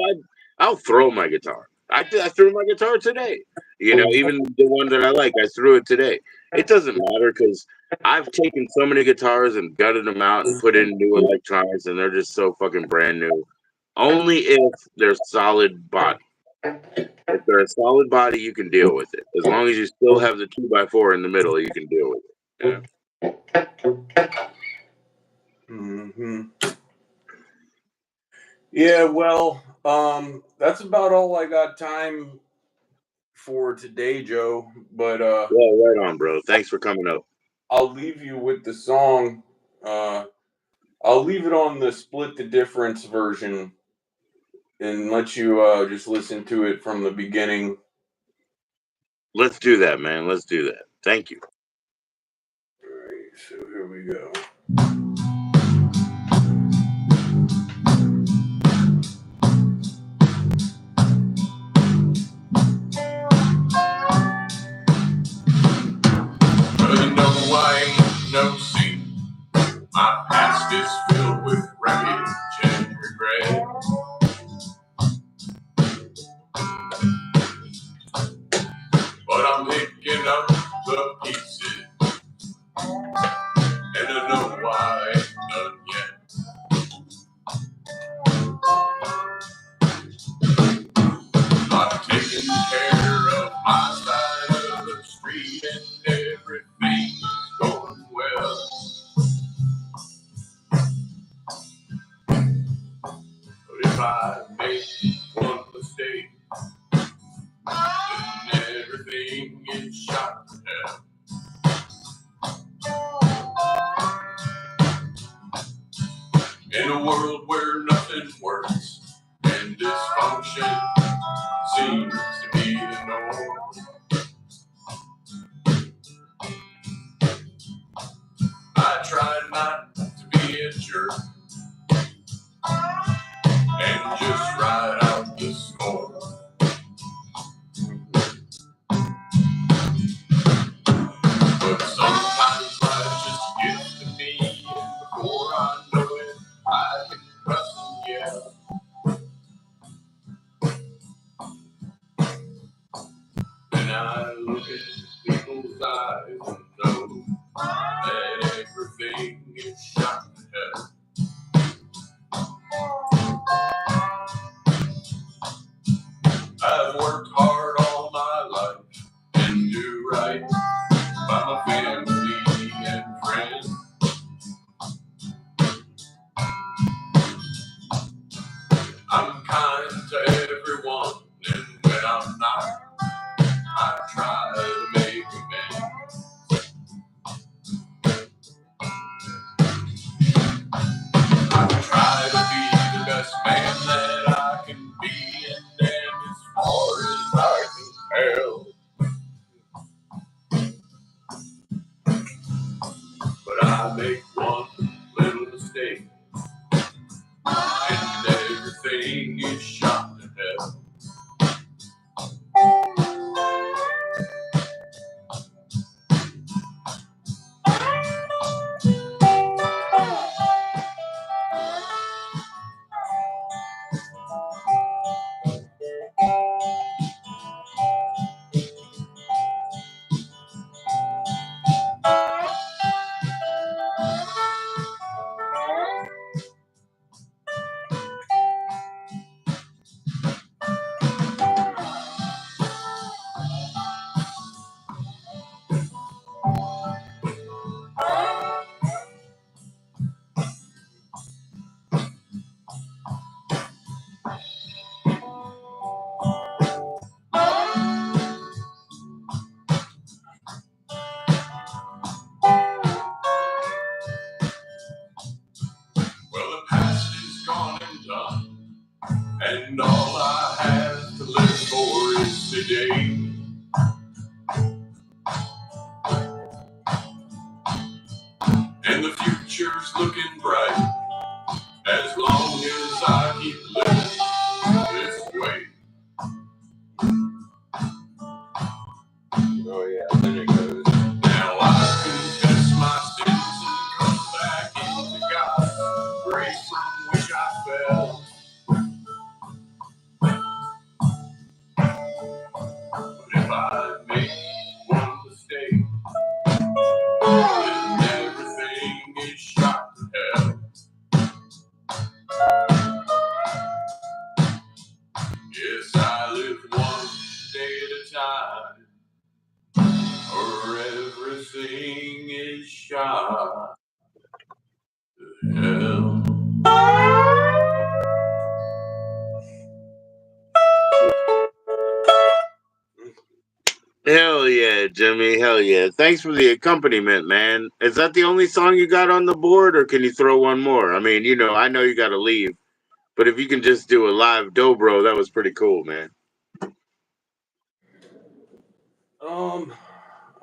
I'll throw my guitar. I threw my guitar today. Even the one that I like, I threw it today. It doesn't matter because I've taken so many guitars and gutted them out and put in new electronics, and they're just so fucking brand new. Only if they're solid body. If they're a solid body, you can deal with it. As long as you still have the 2x4 in the middle, you can deal with it. Hmm. Yeah, well, that's about all I got time for today, Joe. But Yeah, right on, bro. Thanks for coming up. I'll leave you with the song. Uh, I'll leave it on the Split the Difference version and let you just listen to it from the beginning. Let's do that, man. Let's do that. Thank you. All right, so here we go. Well, you know I ain't no saint. My past is filled with wreckage and regret. But I'm picking up the pieces, and I know I ain't done yet. I've taken care of my side of the street, and everything's going well. But if I make one mistake, then everything gets shot to hell. In a world where nothing works and dysfunction perfection seems to be the norm. I try not to be a jerk and just ride out the storm. But sometimes life just gets to me, and before I know it, I can cuss and yell. And I look at people's eyes and know that everything is shot to hell. I've worked hard all my life and do right by my family and friends. I'm kind to everyone, and when I'm not, I try to make amends. I try to be the best man that I can be, and damn as far as I can tell. But I make one little mistake, and everything is shot to hell. Well, the past is gone and done, and all I have to live for is today. And the future's looking bright as long as I keep living this way. Oh yeah, then it goes. Now I confess my sins and come back into God's grace from which I fell. But if I make one mistake, then everything is shot to hell. Yes, I live one day at a time, or everything is shot to hell. Hell yeah, Jimmy. Hell yeah. Thanks for the accompaniment, man. Is that the only song you got on the board, or can you throw one more? I mean, I know you got to leave, but if you can just do a live dobro, that was pretty cool, man.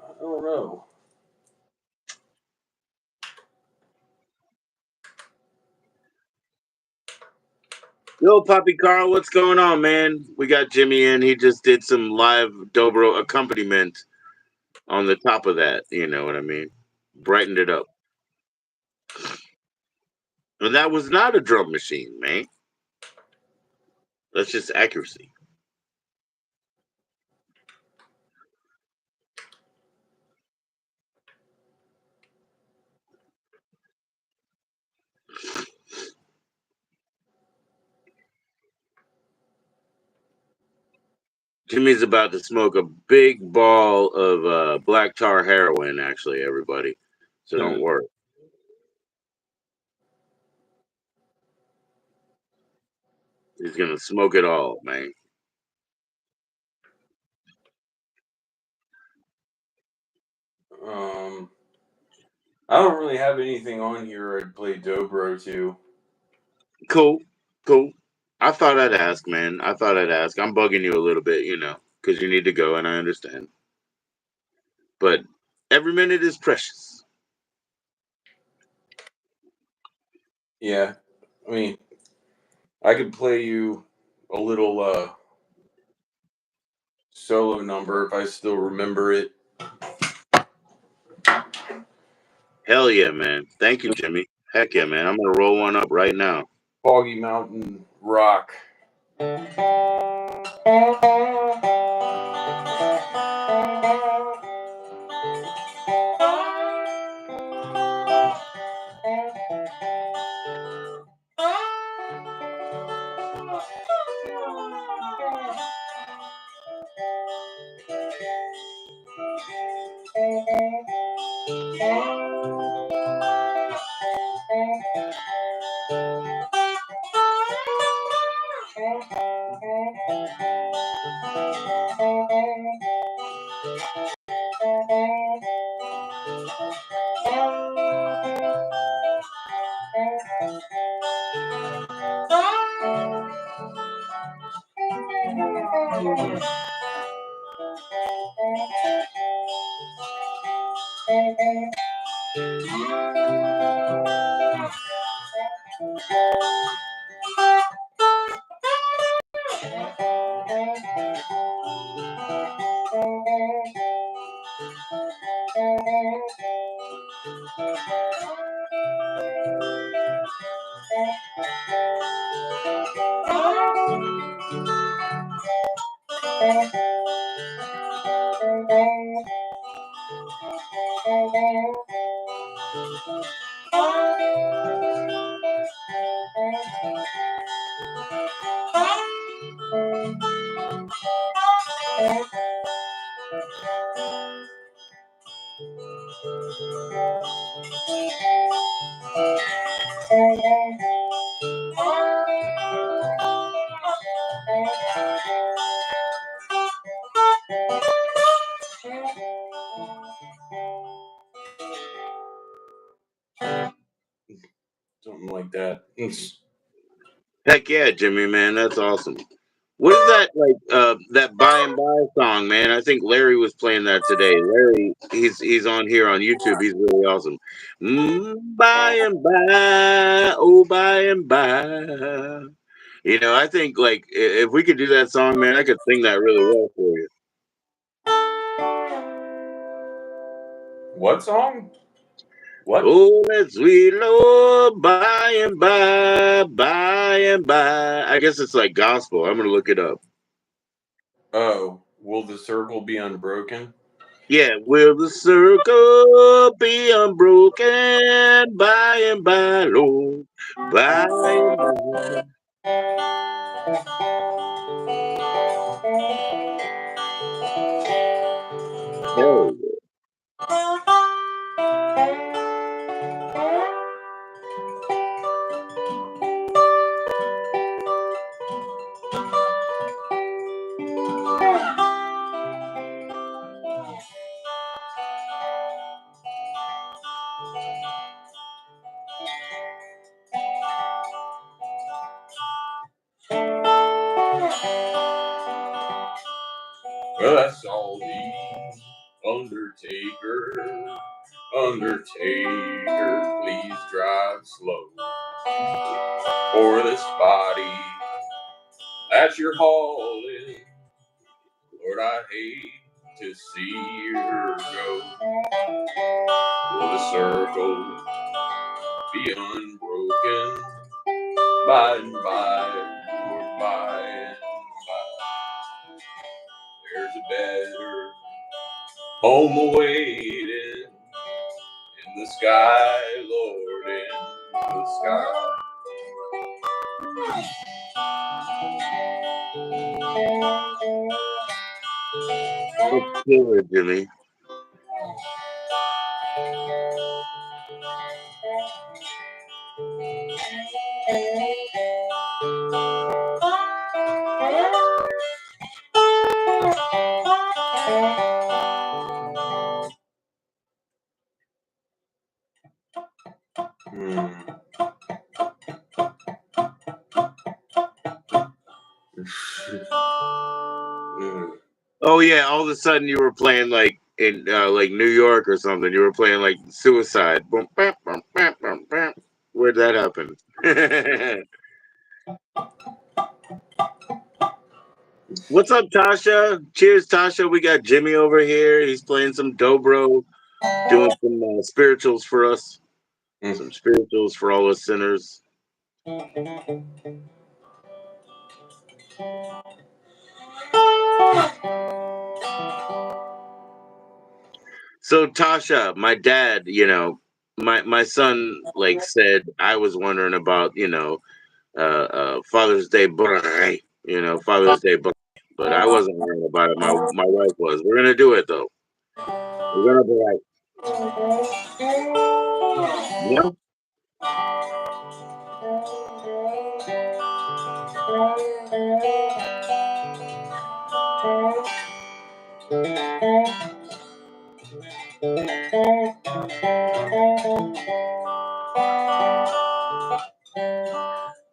I don't know. Yo, Poppy Carl, what's going on, man? We got Jimmy in. He just did some live dobro accompaniment on the top of that. You know what I mean? Brightened it up. And that was not a drum machine, man. That's just accuracy. Jimmy's about to smoke a big ball of black tar heroin, actually, everybody. So don't worry. He's going to smoke it all, man. Um, I don't really have anything on here I'd play dobro to. Cool. Cool. I thought I'd ask, man. I thought I'd ask. I'm bugging you a little bit, because you need to go, and I understand. But every minute is precious. Yeah, I mean, I could play you a little solo number if I still remember it. Hell yeah, man. Thank you, Jimmy. Heck yeah, man. I'm gonna roll one up right now. Foggy Mountain Rock. Something like that. Heck yeah, Jimmy, man. That's awesome. What is that like? That by and by song, man. I think Larry was playing that today. Larry, he's on here on YouTube. He's really awesome. By and by, oh by and by. I think like if we could do that song, man, I could sing that really well for you. What song? What? Oh, that sweet Lord, by and by. I guess it's like gospel. I'm gonna look it up. Oh, Will the Circle Be Unbroken? Yeah, will the circle be unbroken by and by, Lord? By and by. Hell Well, that's all the Undertaker. Undertaker, please drive slow. For this body that you're hauling, Lord, I hate to see her go. Will the circle be unbroken by and by, Lord, by and by? There's a better home awaiting in the sky, Lord, in the sky. yeah. It's killer, Jimmy. Hmm. Oh yeah, all of a sudden you were playing like in like New York or something. You were playing like Suicide. Boom, bam, bam, bam, bam, bam. Where'd that happen? What's up, Tasha? Cheers, Tasha. We got Jimmy over here. He's playing some dobro, doing some spirituals for us. Some spirituals for all us sinners. So Tasha, my dad, my son like said I was wondering about, Father's Day braai, Father's Day braai. But I wasn't worrying about it. My wife was. We're gonna do it though. We're gonna be like, yeah.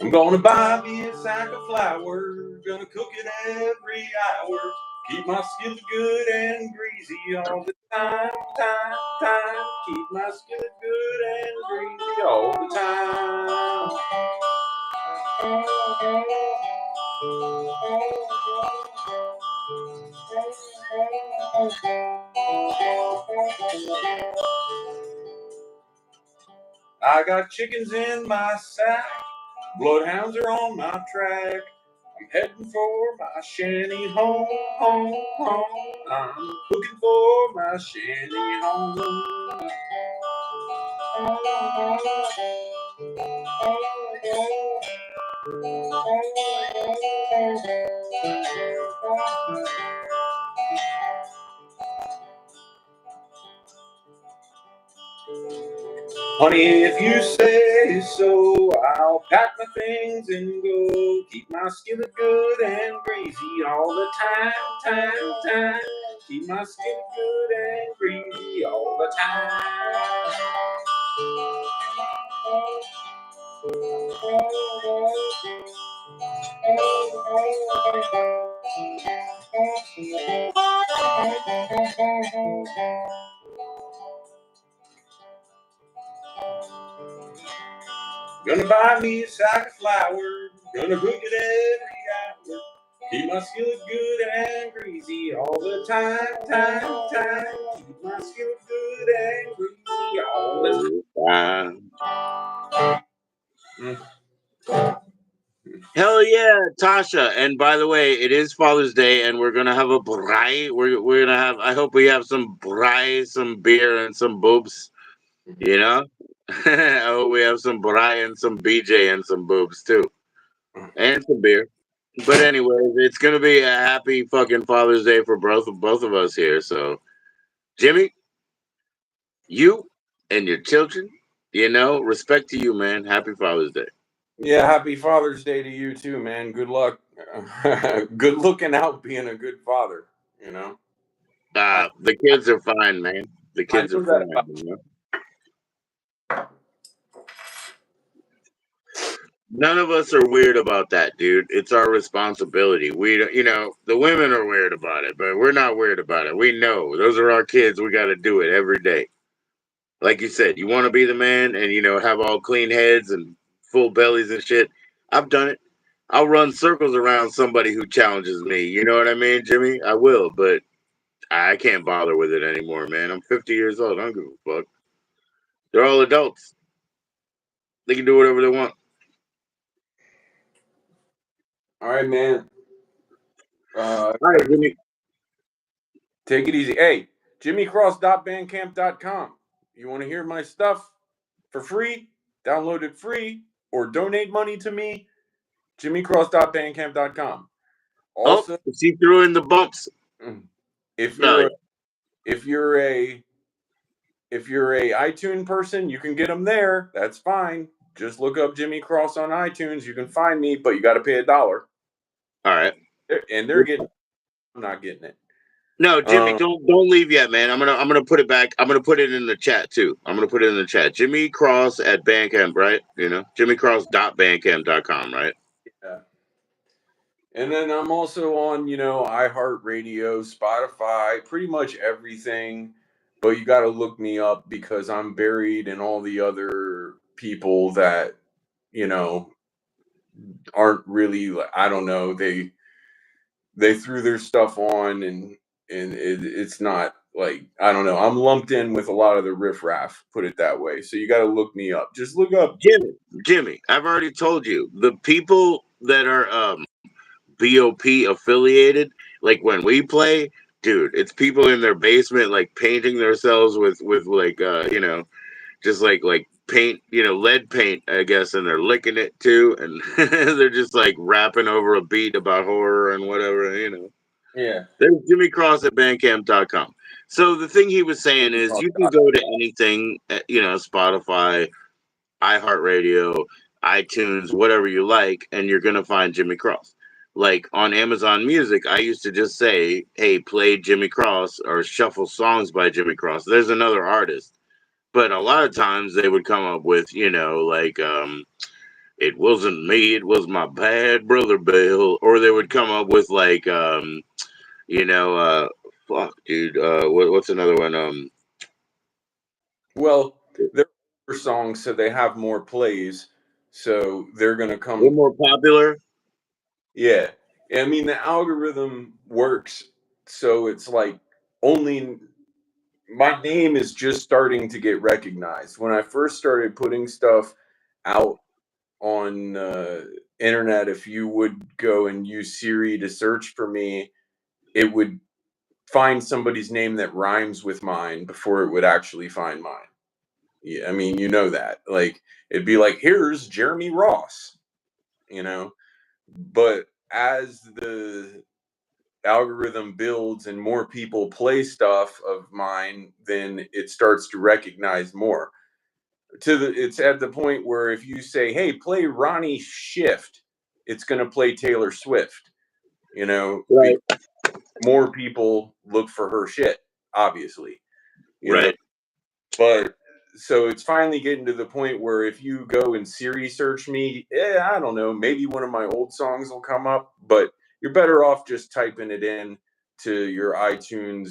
I'm gonna buy me a sack of flour, gonna cook it every hour. Keep my skillet good and greasy all the time, time. Keep my skillet good and greasy all the time. I got chickens in my sack, bloodhounds are on my track. I'm heading for my shanty home, home. I'm looking for my shanty home. Honey, if you say so, I'll pack my things and go. Keep my skillet good and greasy all the time. Keep my skillet good and greasy all the time. Gonna buy me a sack of flour, gonna cook it every hour. Keep my skillet good and greasy all the time. Keep my skillet good and greasy all the time. Hell yeah, Tasha. And by the way, it is Father's Day, and we're gonna have a braai. We're gonna have. I hope we have some braai, some beer, and some boobs. You know. I hope we have some braai and some BJ and some boobs too, and some beer. But anyway, it's gonna be a happy fucking Father's Day for both of us here. So, Jimmy, you and your children, respect to you, man. Happy Father's Day. Yeah, happy Father's Day to you too, man. Good luck. Good looking out being a good father, you know. I The kids are fine, man. The I kids are know that fine. about None of us are weird about that, dude. It's our responsibility. We, the women are weird about it, but we're not weird about it. We know those are our kids. We got to do it every day. Like you said, you want to be the man and, have all clean heads and full bellies and shit. I've done it. I'll run circles around somebody who challenges me. You know what I mean, Jimmy? I will, but I can't bother with it anymore, man. I'm 50 years old. I don't give a fuck. They're all adults. They can do whatever they want. All right, man. All right, Jimmy. Take it easy. Hey, jimmycross.bandcamp.com. You want to hear my stuff for free? Download it free or donate money to me. jimmycross.bandcamp.com. Oh, Also, she threw in the bumps. if No, you're a, if you're a iTunes person, you can get them there. That's fine. Just look up Jimmy Cross on iTunes. You can find me, but you got to pay $1. all right. And they're getting. I'm not getting it. No, Jimmy, don't leave yet, man. I'm gonna put it back. I'm gonna put it in the chat too. I'm gonna put it in the chat. Jimmy Cross at Bandcamp, right? JimmyCross.bandcamp.com, right? Yeah. And then I'm also on, iHeartRadio, Spotify, pretty much everything. But you got to look me up because I'm buried in all the other people that, you know, aren't really, I don't know, they threw their stuff on, and it's not like, I don't know. I'm lumped in with a lot of the riffraff, put it that way. So you got to look me up. Just look up. Jimmy, I've already told you the people that are BOP affiliated, like when we play, dude, it's people in their basement like painting themselves with like just like paint, lead paint, I guess, and they're licking it too, and they're just like rapping over a beat about horror and whatever. Yeah. There's Jimmy Cross at Bandcamp.com. So the thing he was saying is, you can go to anything, Spotify, iHeartRadio, iTunes, whatever you like, and you're gonna find Jimmy Cross. Like on Amazon Music, I used to just say, "Hey, play Jimmy Cross" or shuffle songs by Jimmy Cross. There's another artist, but a lot of times they would come up with, like "It wasn't me, it was my bad brother Bill," or they would come up with like, you know, uh, fuck, dude, what's another one? Well, they're older songs, so they have more plays. So they're going to They're come. more popular, Yeah. I mean, the algorithm works. So it's like only my name is just starting to get recognized. When I first started putting stuff out on internet, if you would go and use Siri to search for me, it would find somebody's name that rhymes with mine before it would actually find mine. Yeah, I mean, you know that. Like, it'd be like, here's Jeremy Ross, you know. But as the algorithm builds and more people play stuff of mine, then it starts to recognize more. It's at the point where if you say, "Hey, play Ronnie Shift," it's going to play Taylor Swift. right? Because more people look for her shit, obviously. You know, Right. But so it's finally getting to the point where if you go and Siri search me, I don't know, maybe one of my old songs will come up, but you're better off just typing it in to your iTunes,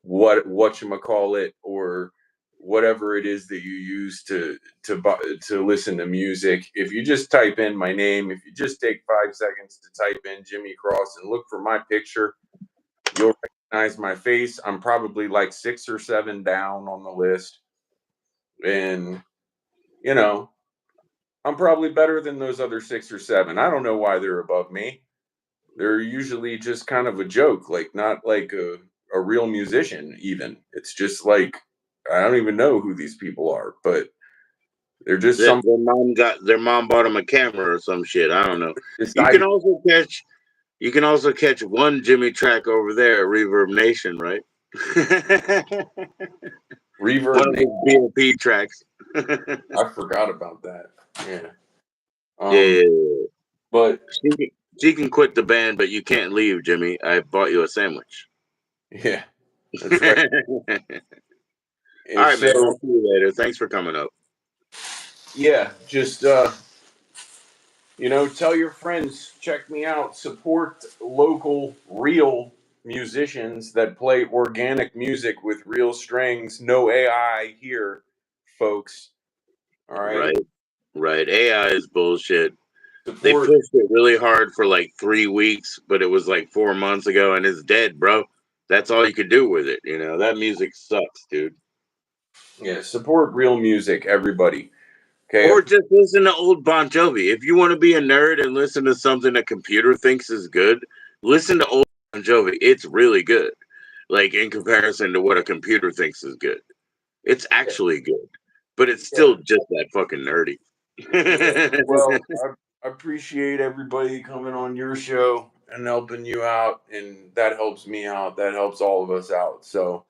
whatchamacallit, or whatever it is that you use to listen to music. If you just type in my name, if you just take 5 seconds to type in Jimmy Cross and look for my picture, you'll recognize my face. I'm probably like 6 or 7 down on the list. And, you know, I'm probably better than those other 6 or 7. I don't know why they're above me. They're usually just kind of a joke, like not like a real musician, even. It's just like, I don't even know who these people are, but they're just That some their mom bought them a camera or some shit. I don't know. You can decided also catch you can also catch one Jimmy track over there at Reverb Nation, right? One reverb. of his BOP tracks. Yeah, I forgot about that. Yeah. yeah, Um, yeah. but She can quit the band, but you can't leave, Jimmy. I bought you a sandwich. yeah, that's right. All If right, man. so, I'll see you later. Thanks for coming up. yeah, just tell your friends, check me out, support local, real musicians that play organic music with real strings, no AI here, folks. All right. Right, right. AI is bullshit. They Support. pushed it really hard for like 3 weeks, but it was like 4 months ago, and it's dead, bro. That's all you could do with it. That music sucks, dude. Yeah, support real music, everybody. Okay. Or just listen to old Bon Jovi. If you want to be a nerd and listen to something a computer thinks is good, listen to old Bon Jovi. It's really good. Like in comparison to what a computer thinks is good. It's Yeah. actually good. But it's Yeah. still just that fucking nerdy. Yeah. Well, I appreciate everybody coming on your show and helping you out, and that helps me out. That helps all of us out. So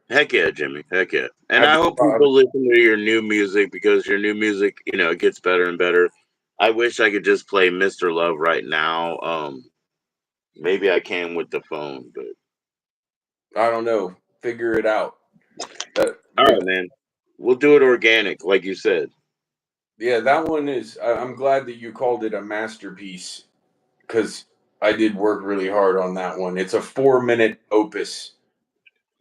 Heck yeah, Jimmy. Heck yeah. And have I you hope people listen to your new music because your new music, it gets better and better. I wish I could just play Mr. Love right now. Maybe I can with the phone, but I don't know, figure it out. That all but right, man. We'll do it organic, like you said. Yeah, that one is. I'm glad that you called it a masterpiece because I did work really hard on that one. It's a 4-minute opus.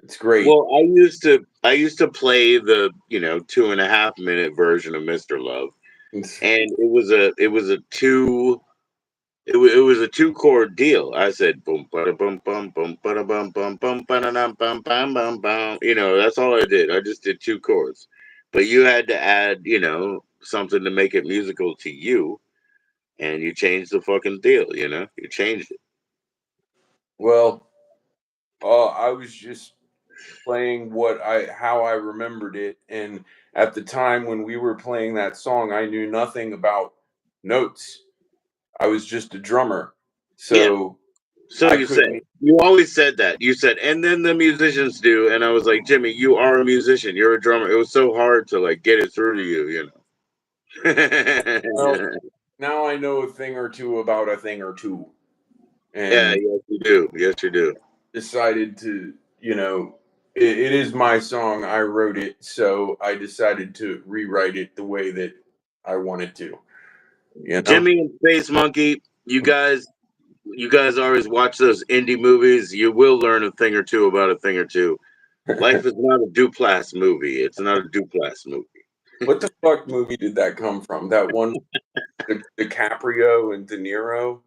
It's great. Well, I used to play the 2.5 minute version of Mr. Love, It's, and it was a two it was a 2 chord deal. I said boom bada bum bum bum bada bum bum bum bada bum bum bum bum. That's all I did. I just did 2 chords, but you had to add something to make it musical to you, and you changed the fucking deal. You changed it. well, I was just playing how I remembered it, and at the time when we were playing that song, I knew nothing about notes. I was just a drummer, Yeah. so So I you said couldn't. you always said that. You said, and then the musicians do, and I was like, Jimmy, you are a musician. You're a drummer. It was so hard to like get it through to you. Well, now I know a thing or two about a thing or two, Yeah, and yes you do. Yes you do. decided to, it is my song. I wrote it, so I decided to rewrite it the way that I wanted to. You know, Jimmy and Space Monkey, you guys always watch those indie movies. You will learn a thing or two about a thing or two. Life is not a Duplass movie. It's not a Duplass movie. what the fuck movie did that come from? That one, DiCaprio and De Niro.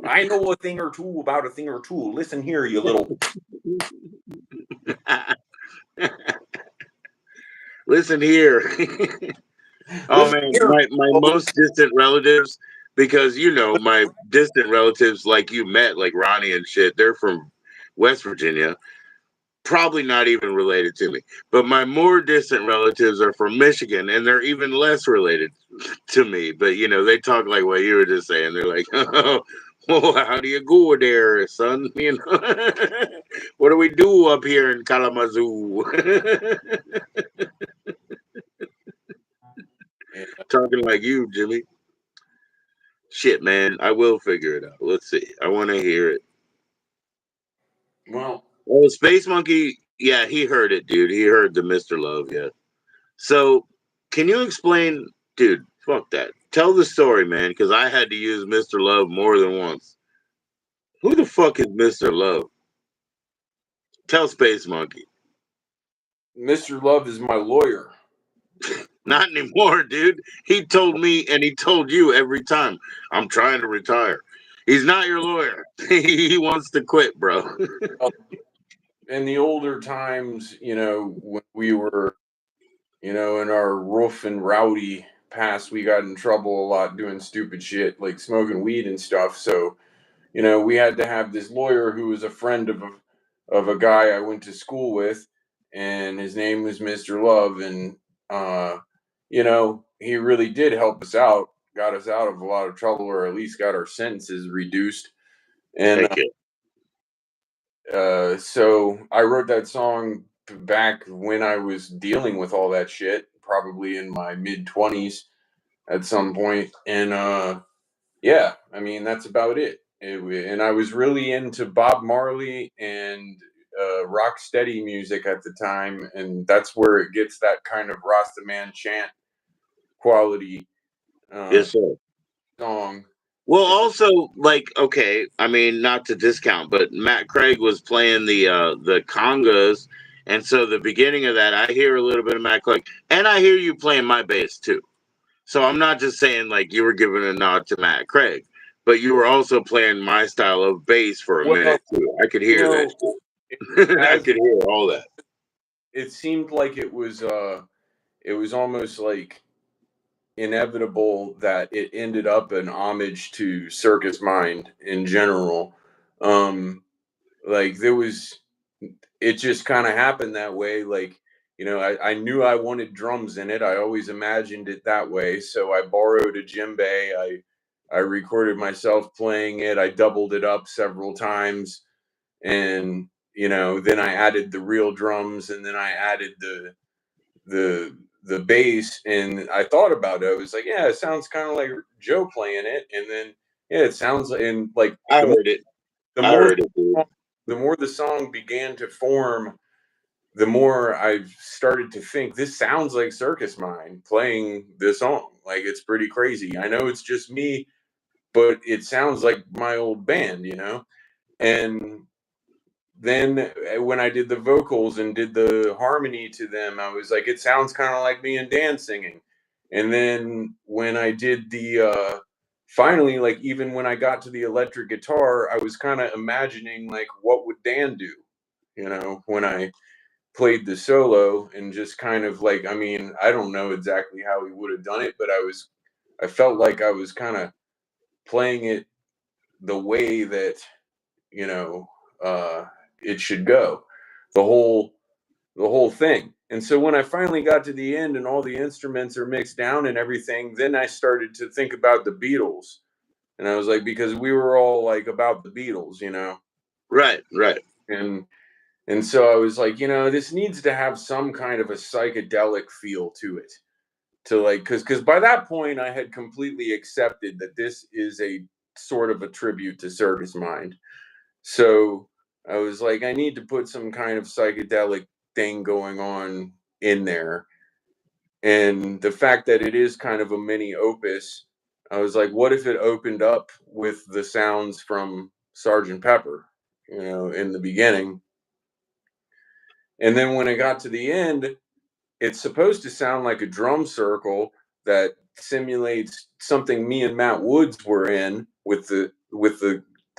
I know a thing or two about a thing or two. Listen here, you little. Listen here. Oh Listen man, here. my most distant relatives, because my distant relatives like you met, like Ronnie and shit, they're from West Virginia. Probably not even related to me. But my more distant relatives are from Michigan, and they're even less related to me. But they talk like what you were just saying. They're like, "Oh, well, how do you go there, son? What do we do up here in Kalamazoo?" Yeah. Talking like you, Jimmy. Shit, man, I will figure it out. Let's see. I want to hear it. Well, Oh, Space Monkey. Yeah, he heard it, dude. He heard the Mr. Love. Yeah. So, can you explain, dude? Fuck that. Tell the story, man, because I had to use Mr. Love more than once. Who the fuck is Mr. Love? Tell Space Monkey. Mr. Love is my lawyer. Not anymore, dude. He told me and he told you every time, I'm trying to retire. He's not your lawyer. He wants to quit, bro. In the older times, when we were, in our rough and rowdy past, we got in trouble a lot doing stupid shit like smoking weed and stuff. So, we had to have this lawyer who was a friend of a guy I went to school with, and his name was Mr. Love, and he really did help us out, got us out of a lot of trouble, or at least got our sentences reduced. And Heck yeah. so I wrote that song back when I was dealing with all that shit, probably in my mid 20s at some point, and yeah, I mean that's about it. And I was really into Bob Marley and rock steady music at the time, and that's where it gets that kind of Rasta man chant quality uh, Yes, sir. song. Well, also, like, okay, I mean, not to discount, but Matt Craig was playing the congas, and so the beginning of that, I hear a little bit of Matt Craig, and I hear you playing my bass too. So I'm not just saying like you were giving a nod to Matt Craig, but you were also playing my style of bass for a Well, minute too. I could you hear that know, shit. I as could hear all that. it seemed like it was almost like inevitable that it ended up an homage to Circus Mind in general. Like there was, it just kind of happened that way. Like, I knew I wanted drums in it. I always imagined it that way. So I borrowed a djembe. I recorded myself playing it. I doubled it up several times, and then I added the real drums, and then I added the bass, and I thought about it. I was like, yeah, it sounds kind of like Joe playing it, and then yeah, it sounds and like I heard it. the I more heard it, dude. the more the song began to form, the more I've started to think this sounds like Circus Mind playing this song. Like it's pretty crazy. I know it's just me but it sounds like my old band, you know? And then when I did the vocals and did the harmony to them, I was like, it sounds kind of like me and Dan singing. And then when I did the finally, like even when I got to the electric guitar, I was kind of imagining like what would Dan do, you know, when I played the solo, and just kind of like, I mean, I don't know exactly how he would have done it, but I felt like I was kind of playing it the way that, you know, uh, it should go, the whole the whole thing. And so when I finally got to the end and all the instruments are mixed down and everything, then I started to think about the Beatles. And I was like, because we were all like about the Beatles, you know. Right, right. And and so I was like, you know, this needs to have some kind of a psychedelic feel to it. To like, because by that point I had completely accepted that this is a sort of a tribute to Circus Mind. So I was like, I need to put some kind of psychedelic thing going on in there. And the fact that it is kind of a mini opus, I was like, what if it opened up with the sounds from Sergeant Pepper, you know, in the beginning? And then when it got to the end, it's supposed to sound like a drum circle that simulates something me and Matt Woods were in with the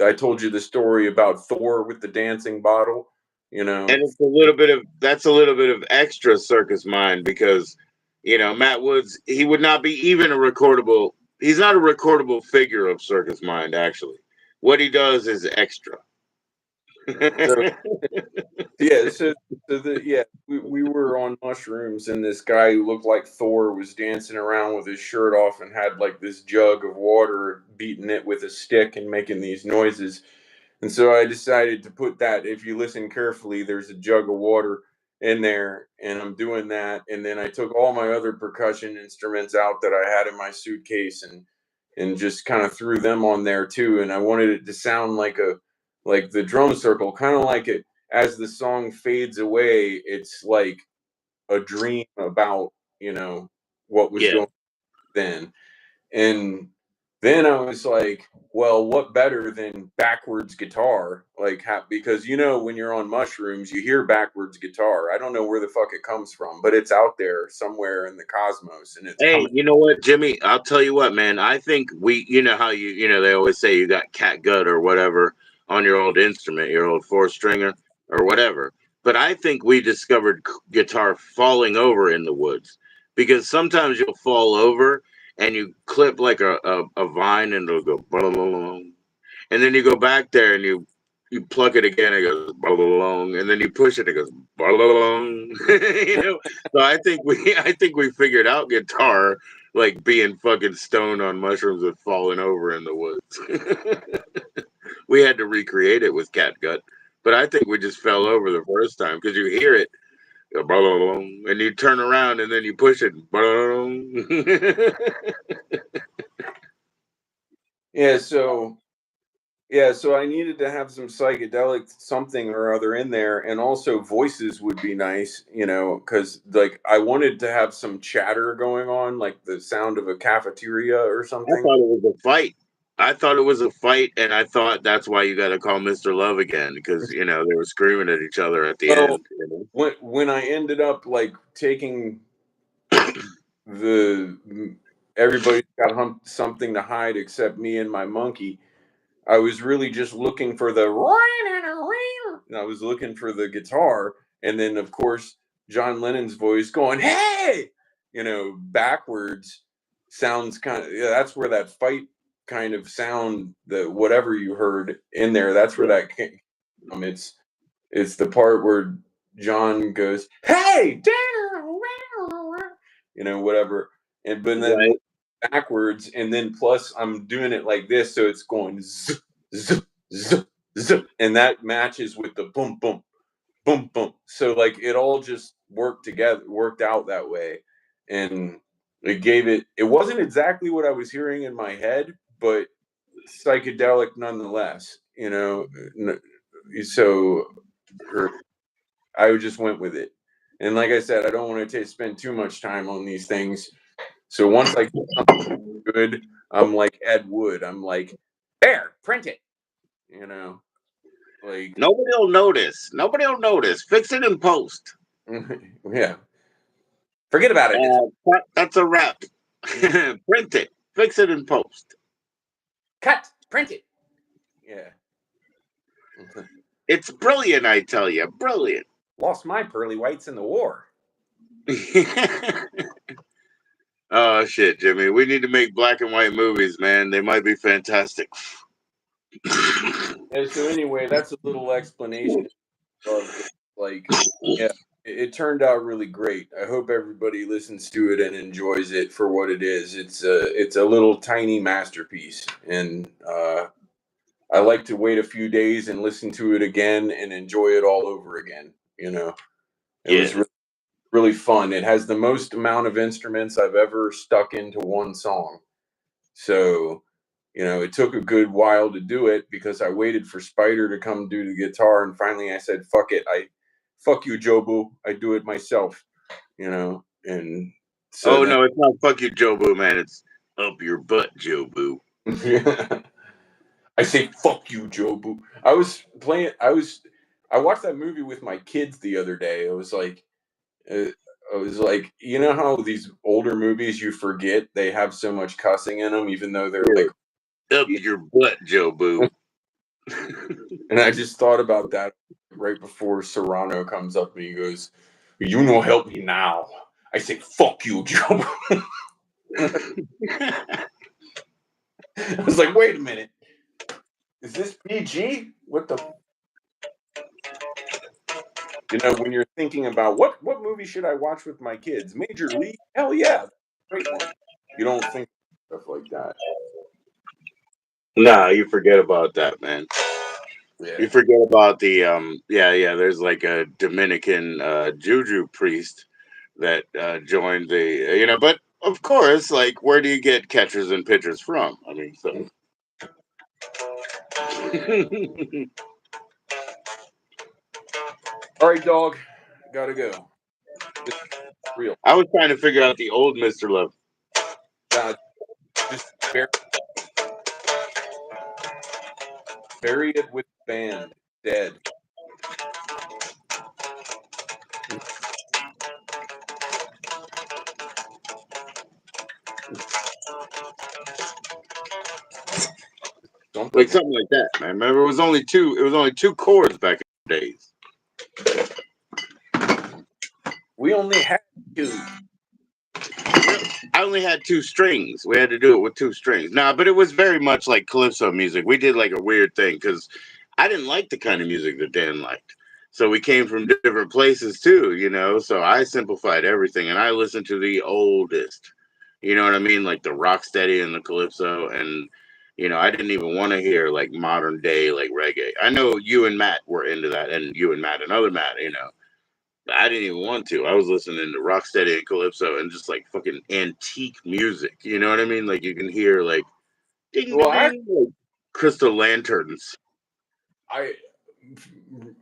I told you the story about Thor with the dancing bottle, you know. And it's a little bit of that's a little bit of extra Circus Mind because Matt Woods, he would not be even a recordable. He's not a recordable figure of Circus Mind. Actually, what he does is extra. So yeah, we were on mushrooms, and this guy who looked like Thor was dancing around with his shirt off and had like this jug of water, beating it with a stick and making these noises. And so I decided to put that. If you listen carefully, there's a jug of water in there, and I'm doing that. And then I took all my other percussion instruments out that I had in my suitcase, and just kind of threw them on there too. And I wanted it to sound like the drum circle, kind of like it as the song fades away. It's like a dream about, you know, what was Yeah. going then. And then I was like, well, what better than backwards guitar? Like, because you know, when you're on mushrooms, you hear backwards guitar. I don't know where the fuck it comes from, but it's out there somewhere in the cosmos, and it's Hey, coming. you know what, Jimmy? I'll tell you what, man. I think you know how they always say you got cat gut or whatever on your old instrument, your old four stringer or whatever. But I think we discovered guitar falling over in the woods because sometimes you'll fall over and you clip like a vine and it'll go, and then you go back there and you pluck it again, it goes long, and then you push it, it goes long. So I think we figured out guitar like being fucking stoned on mushrooms and falling over in the woods. We had to recreate it with catgut, but I think we just fell over the first time because you hear it, and you turn around and then you push it. Yeah, so I needed to have some psychedelic something or other in there, and also voices would be nice, you know, because like I wanted to have some chatter going on, like the sound of a cafeteria or I something. thought it was a fight. I thought it was a fight, and I thought that's why you got to call Mr. Love again because they were screaming at each other at the Well, end. when I ended up like taking the everybody's got something to hide except me and my monkey. I was really just looking for the and I was looking for the guitar, and then of course John Lennon's voice going, "Hey," you know, backwards sounds kind of, yeah, that's where that fight kind of sound, the whatever you heard in there, that's where Yeah. that came from. It's the part where John goes, "Hey," you know, whatever. And but then Right. backwards, and then plus I'm doing it like this, so it's going z z z z, and that matches with the boom boom boom boom. So like it all just worked together, worked out that way, and it gave it. It wasn't exactly what I was hearing in my head, but psychedelic nonetheless. You know, so I just went with it. And like I said, I don't want to spend too much time on these things. So once I get something good, I'm like Ed Wood. I'm like, there, print it. You know, like, Nobody will notice. Nobody will notice. Fix it in post. yeah, forget about it. It's That's a wrap. Print it. Fix it in post. cut, print it. Yeah. It's brilliant, I tell you. Brilliant. Lost my pearly whites in the war. Oh shit, Jimmy. We need to make black and white movies, man. They might be fantastic. And so anyway, that's a little explanation of like, yeah, it turned out really great. I hope everybody listens to it and enjoys it for what it is. It's a little tiny masterpiece, and I like to wait a few days and listen to it again and enjoy it all over again. You know, it Yeah. was really fun. It has the most amount of instruments I've ever stuck into one song. So, you know, it took a good while to do it because I waited for Spider to come do the guitar, and finally I said, "Fuck it, fuck you, Jobu. I do it myself." You know, and so Oh then no, it's not fuck you, Joe Boo, man. It's up your butt, Joe Boo. I say, "Fuck you, Jobu." I was playing. I watched that movie with my kids the other day. Uh, I was like, you know how these older movies you forget they have so much cussing in them, even though they're like, Up your butt, Joe Boo. and I just thought about that right before Serrano comes up and he goes, "You no help me now." I say, "Fuck you, Joe." I was like, wait a minute. Is this PG? What the? You know, when you're thinking about what movie should I watch with my kids? Major League? Hell yeah, great one. You don't think stuff like that. Nah, you forget about that, man. Yeah. You forget about the yeah, there's like a Dominican juju priest that joined the but of course, like where do you get catchers and pitchers from? I mean, so All right, dog. Gotta go. It's real. I was trying to figure out the old Mr. Love. Uh, just bury it with the band. Dead. Like Something. something like that, man. Remember it was only two chords back in the days. We only had two. I only had two strings. We had to do it with two strings. Nah, but it was very much like calypso music. We did like a weird thing because I didn't like the kind of music that Dan liked. So we came from different places too. So I simplified everything and I listened to the oldest. You know what I mean? Like the rocksteady and the calypso. And, I didn't even want to hear like modern day like reggae. I know you and Matt were into that, and you and Matt and other Matt. I didn't even want to. I was listening to Rocksteady and Calypso and just like fucking antique music. You know what I mean? Like you can hear like ding Well, ding ding like crystal lanterns. I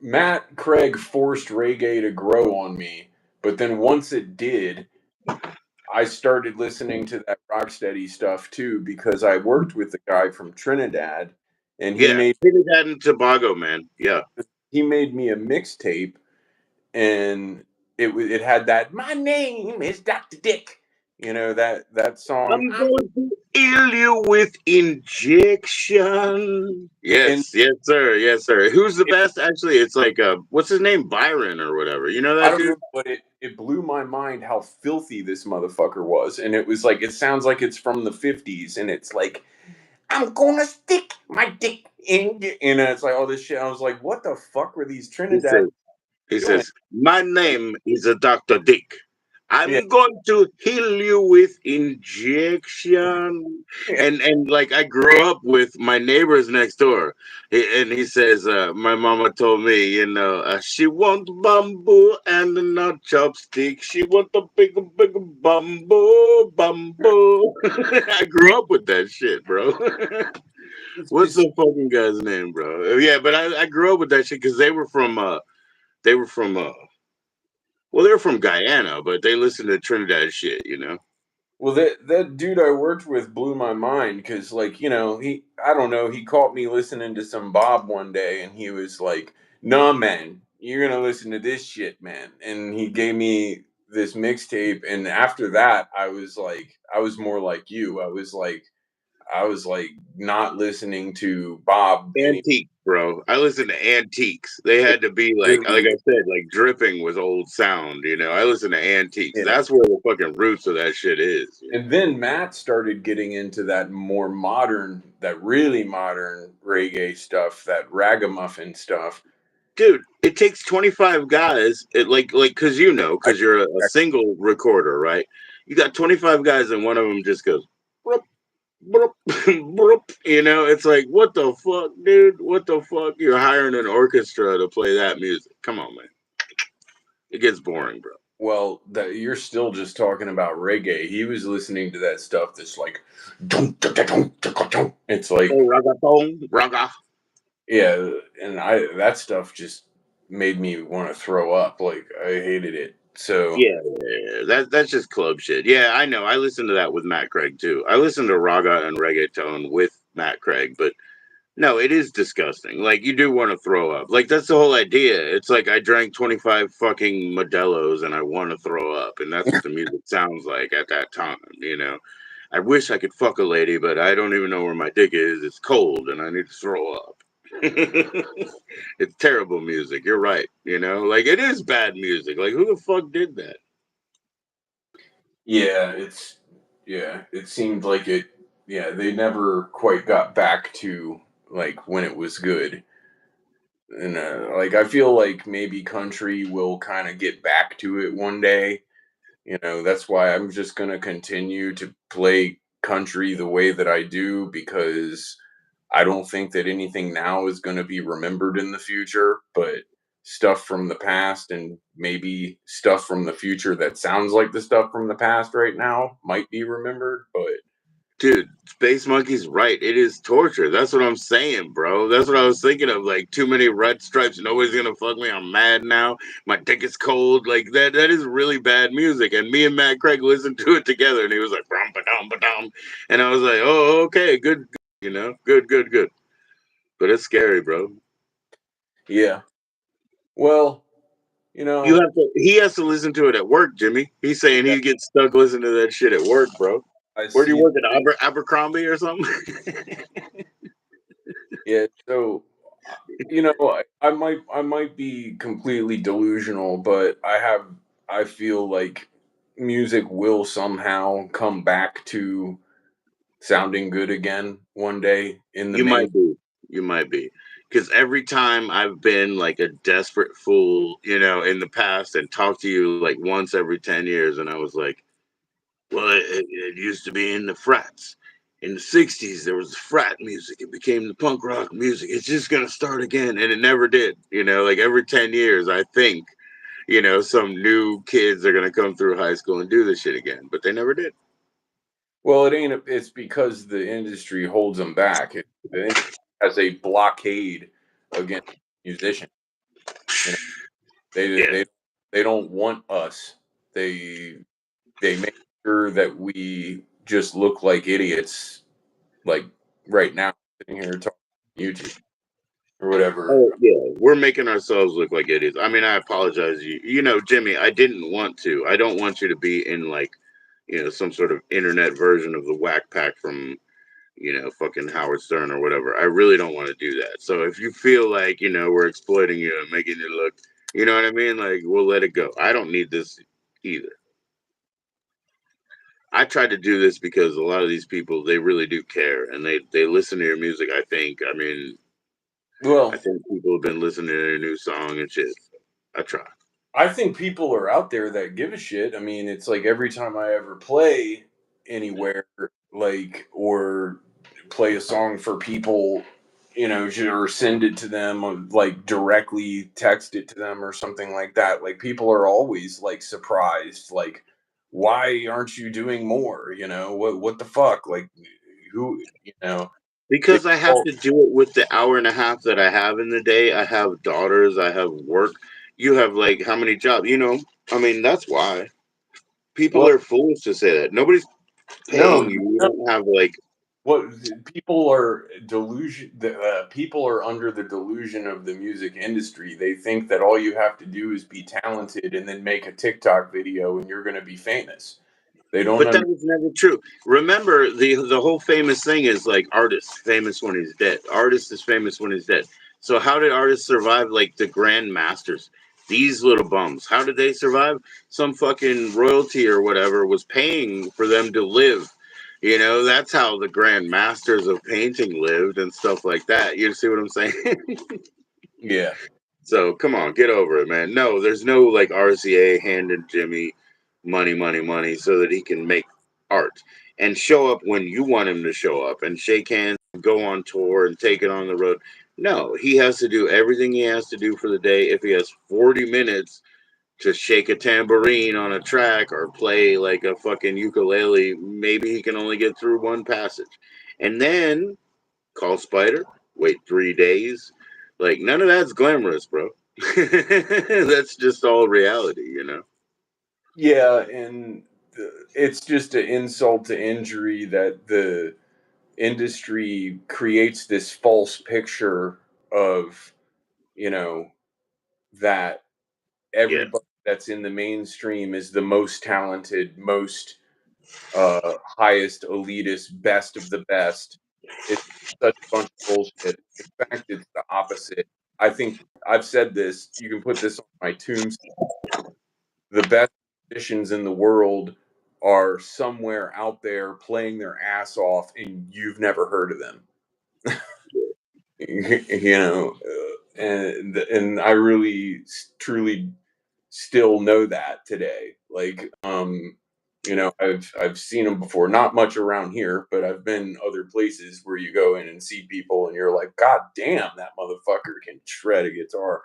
Matt Craig forced reggae to grow on me, but then once it did, I started listening to that rocksteady stuff too because I worked with the guy from Trinidad, and Yeah, Trinidad and Tobago, man. Yeah. he made me a mixtape, and it had that "My name is Dr. Dick," that song. I'm going to heal you with injection. And Yes, yes, sir. Yes, sir. Who's the best? Actually, it's like what's his name? Byron or whatever. You know I that don't dude? know, but it blew my mind how filthy this motherfucker was, and it was like it sounds like it's from the '50s, and it's like I'm gonna stick my dick in you. It's like all this shit. I was like, what the fuck were these He Trinidad says, he doing? says, my name is a Dr. Dick. Yeah, I'm going to heal you with injection. yeah. And like I grew up with my neighbors next door. And he says, my mama told me, she want bamboo and not chopstick. She want a big, big bamboo. I grew up with that shit, bro. It's What's just the fucking guy's name, bro? Yeah, but I grew up with that shit because they were from well, they're from Guyana, but they listen to Trinidad shit. Well, that dude I worked with blew my mind because, like, he, I don't know, he caught me listening to some Bob one day, and he was like, "Nah, man, you're gonna listen to this shit, man." And he gave me this mixtape, and after that, I was like, I was more like you. I was like not listening to Bob any. Antiques, bro. I listened to antiques. They It had to be like really, I said, like dripping was old sound. I listened to antiques. yeah. That's where the fucking roots of that shit is. And then Matt started getting into that more modern, that really modern reggae stuff, that ragamuffin stuff. Dude, it takes 25 guys. Because I, because you're a single recorder, right? You got 25 guys, and one of them just goes, "Broop, broop, broop." It's like, what the fuck, dude? What the fuck? You're hiring an orchestra to play that music. Come on, man. It gets boring, bro. well, that you're still just talking about reggae. He was listening to that stuff that's like, it's like, Oh, ragatong, raga. yeah, and I that stuff just made me want to throw up. Like I hated it. So Yeah, that's just club shit. Yeah, I know. I listened to that with Matt Craig too. I listened to raga and reggaeton with Matt Craig, but no, it is disgusting. Like you do want to throw up. Like that's the whole idea. It's like I drank 25 fucking Modelo's and I want to throw up, and that's what the music sounds like at that time. I wish I could fuck a lady, but I don't even know where my dick is. It's cold and I need to throw up. It's terrible music. You're right. Like it is bad music. Like who the fuck did that? yeah, it seemed like it. Yeah, they never quite got back to like when it was good. And like I feel like maybe country will kind of get back to it one day. That's why I'm just going to continue to play country the way that I do because I don't think that anything now is going to be remembered in the future, but stuff from the past and maybe stuff from the future that sounds like the stuff from the past right now might be remembered, but Dude, Space Monkey's right. It is torture. That's what I'm saying, bro. That's what I was thinking of. Like too many red stripes. Nobody's gonna fuck me. I'm mad now. My dick is cold. Like that is really bad music. And me and Matt Craig listened to it together, and he was like, "Brum, ba-dum, ba-dum." And I was like, "Oh, okay, good. Good, good, good." But it's scary, bro. yeah. Well, you You know, have to. He has to listen to it at work, Jimmy. He's saying yeah, he gets stuck listening to that shit at work, bro. I Where do you see work at the Abercrombie or something? yeah, so I might be completely delusional, but I feel like music will somehow come back to sounding good again one day in the You main. might be. You might be. Because every time I've been like a desperate fool, in the past and talked to you like once every 10 years, and I was like, well, it used to be in the frats. In the 60s, there was frat music. It became the punk rock music. It's just going to start again. And it never did. Like every 10 years, I think, some new kids are going to come through high school and do this shit again. But they never did. Well, it ain't. It's because the industry holds them back. The industry has a blockade against musicians. You know, they Yeah. they they don't want us. They they make sure that we just look like idiots, like right now, sitting here talking on YouTube or whatever. Oh yeah, we're making ourselves look like idiots. I mean, I apologize. Jimmy, I didn't want to. I don't want you to be in like, some sort of internet version of the whack pack from, fucking Howard Stern or whatever. I really don't want to do that. So if you feel like, we're exploiting you and making you look, you know what I mean? Like, we'll let it go. I don't need this either. I tried to do this because a lot of these people, they really do care and they listen to your music. I think. I Well, think people have been listening to their new song and shit. I try. I think people are out there that give a shit. I mean, it's like every time I ever play anywhere, like, or play a song for people, or send it to them, or, like, directly text it to them or something like that. Like, people are always like surprised, like, why aren't you doing more? What the fuck? Like, who, they Because I have all, to do it with the hour and a half that I have in the day. I have daughters. I have work. You have like how many jobs? I mean, that's why people well, are foolish to say that. Nobody's. No, paying you. You don't have like. what people are people are under the delusion of the music industry. They think that all you have to do is be talented and then make a TikTok video and you're going to be famous. They don't But that under was never true. Remember, the whole famous thing is like artist famous when he's dead. Artist is famous when he's dead. So how did artists survive? Like the grand masters, these little bums. How did they survive? Some fucking royalty or whatever was paying for them to live. You know, that's how the grand masters of painting lived and stuff like that. You see what I'm saying? yeah. So come on, get over it, man. No, there's no like RCA handing Jimmy money, money, money so that he can make art and show up when you want him to show up and shake hands and go on tour and take it on the road. No, he has to do everything he has to do for the day. If he has 40 minutes to shake a tambourine on a track or play like a fucking ukulele, maybe he can only get through one passage. And then call Spider, wait 3 days. Like none of that's glamorous, bro. That's just all reality, you know. Yeah, and it's just an insult to injury that the industry creates this false picture of, you know, that Yeah, everybody that's in the mainstream is the most talented, most highest, elitist, best of the best. It's such a bunch of bullshit. In fact, it's the opposite. I think I've said this. You can put this on my tombstone. The best musicians in the world are somewhere out there playing their ass off, and you've never heard of them. You know, and I really truly still know that today. Like, you know, I've seen them before, not much around here, but I've been other places where you go in and see people, and you're like, God damn, that motherfucker can shred a guitar.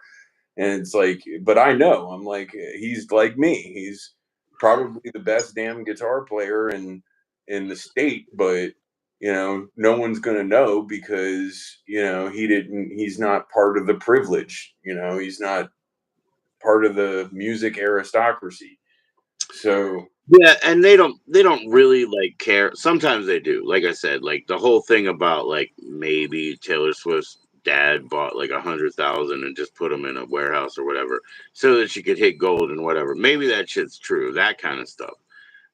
And it's like, but I know, I'm like, he's like me. He's probably the best damn guitar player in the state, but you know, no one's gonna know because you know he's not part of the privilege. You know, he's not part of the music aristocracy. So yeah, and they don't really like care. Sometimes they do. Like I said, like the whole thing about like maybe Taylor Swift's dad bought like 100,000 and just put them in a warehouse or whatever so that she could hit gold and whatever. Maybe that shit's true. That kind of stuff.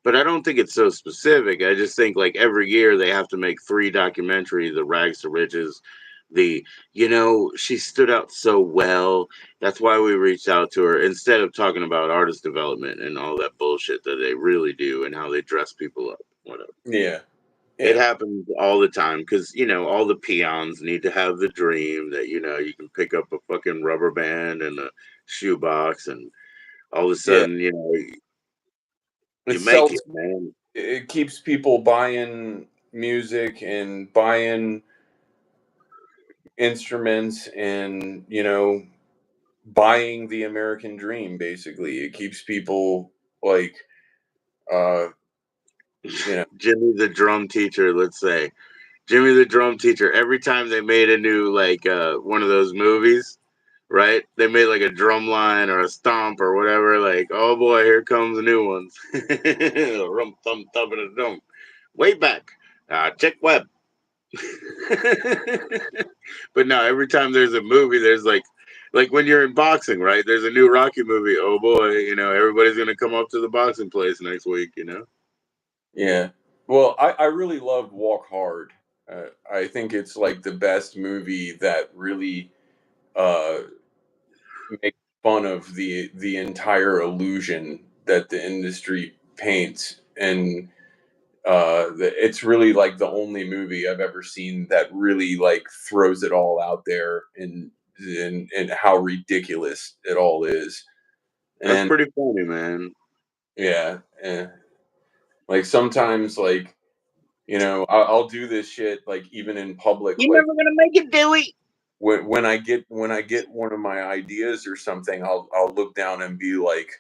But I don't think it's so specific. I just think like every year they have to make three documentaries: the rags to riches, the she stood out so well. That's why we reached out to her instead of talking about artist development and all that bullshit that they really do and how they dress people up. Whatever. yeah, It yeah, happens all the time because all the peons need to have the dream that you can pick up a fucking rubber band and a shoebox and all of a yeah. sudden It you make it, sells. man. It keeps people buying music and buying instruments and buying the American dream. Basically, it keeps people like uh you know Jimmy the drum teacher, let's say. Jimmy the drum teacher, every time they made a new like one of those movies, right? They made like a drum line or a stomp or whatever, like, oh boy, here comes the new ones. Rum thump thump and a dum. Way back. Check web. But now every time there's a movie, there's like when you're in boxing, right? There's a new Rocky movie. Oh boy, everybody's gonna come up to the boxing place next week. yeah. Well, I really love Walk Hard. I think it's like the best movie that really uh makes fun of the entire illusion that the industry paints. And it's really like the only movie I've ever seen that really like throws it all out there and how ridiculous it all is. That's And pretty funny, man. yeah, like sometimes like I'll do this shit like even in public, You're like never gonna make it, Dewey. when I get one of my ideas or something, I'll look down and be like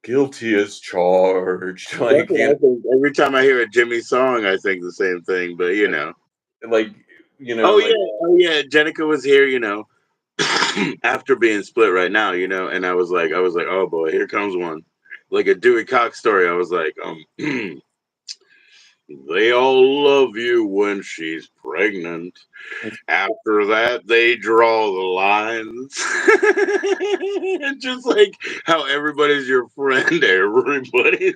guilty as charged. That's Like what I think. Every time I hear a Jimmy song, I think the same thing. But like oh like yeah, oh yeah. Jenica was here, after being split right now, and I was like, oh boy, here comes one, like a Dewey Cox story. I was like, They all love you when she's pregnant. After that, they draw the lines. Just like how everybody's your friend, everybody's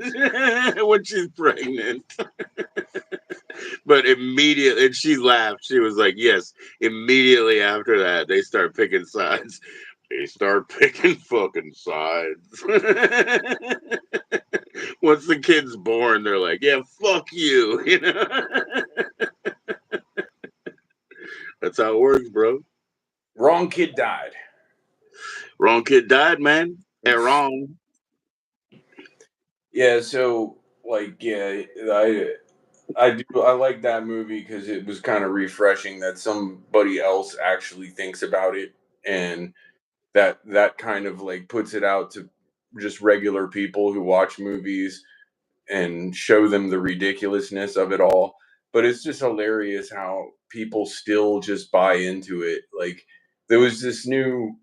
when she's pregnant. But immediately, and she laughed. She was like, "Yes." Immediately after that, they start picking sides. They start picking fucking sides. Once the kid's born, they're like, "Yeah, fuck you." You know, that's how it works, bro. Wrong kid died. Wrong kid died, man. And wrong. Yeah, so like yeah, I like that movie because it was kind of refreshing that somebody else actually thinks about it, and that kind of like puts it out to just regular people who watch movies and show them the ridiculousness of it all. But it's just hilarious how people still just buy into it. Like there was this new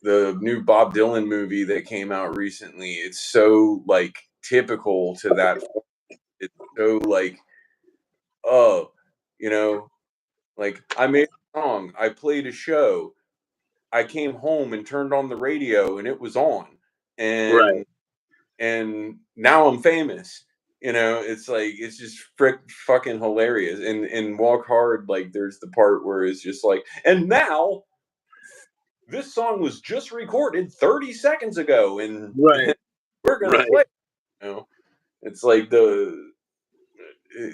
Bob Dylan movie that came out recently. It's so like typical to that. It's so like, oh, you know, like I made a song, I played a show, I came home and turned on the radio and it was on, Right. and now I'm famous. It's like it's just fucking hilarious. And Walk Hard, like there's the part where it's just like, and now this song was just recorded 30 seconds ago, and Right. we're gonna Right. play. You know, it's like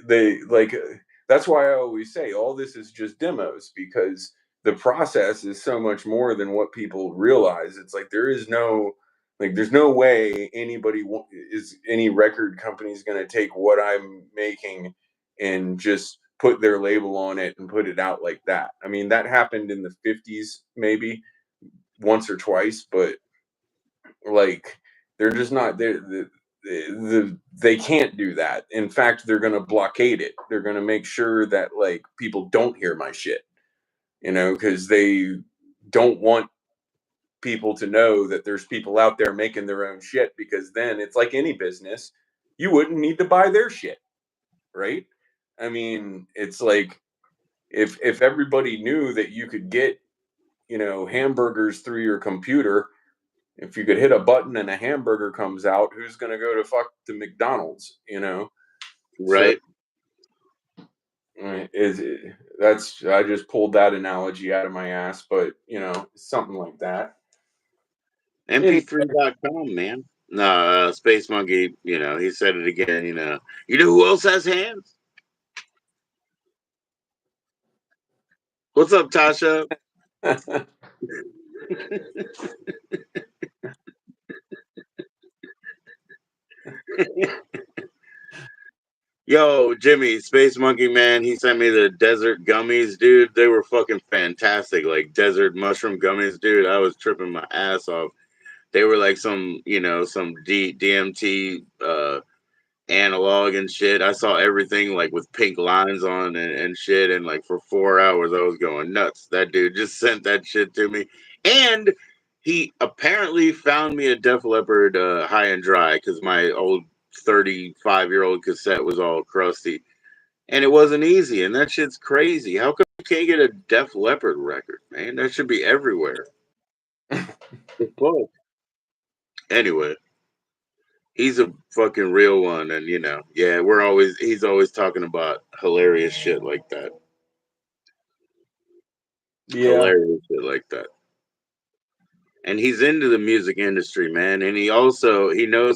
they like that's why I always say all this is just demos, because the process is so much more than what people realize. It's like there's no way is any record company is going to take what I'm making and just put their label on it and put it out like that. I mean, that happened in the 50s maybe once or twice, but like they're just not they can't do that. In fact, they're going to blockade it. They're going to make sure that like people don't hear my shit, because they don't want people to know that there's people out there making their own shit, because then it's like any business, you wouldn't need to buy their shit, right? I mean, it's like if everybody knew that you could get, hamburgers through your computer. If you could hit a button and a hamburger comes out, who's going to go to fuck to McDonald's, So Right. is that's I just pulled that analogy out of my ass, but something like that. Anyway, MP3.com, man. No, Space Monkey, he said it again, You know who else has hands? What's up, Tasha? Yo, Jimmy, Space Monkey, man, he sent me the desert gummies, dude. They were fucking fantastic. Like desert mushroom gummies, dude. I was tripping my ass off. They were like some, some DMT analog and shit. I saw everything like with pink lines on and shit. And like for 4 hours, I was going nuts. That dude just sent that shit to me. And he apparently found me a Def Leppard high and dry because my old 35-year-old cassette was all crusty. And it wasn't easy. And that shit's crazy. How come you can't get a Def Leppard record, man? That should be everywhere. The fuck? Anyway, he's a fucking real one, and yeah, he's always talking about hilarious shit like that. yeah. Hilarious shit like that. And he's into the music industry, man. And he knows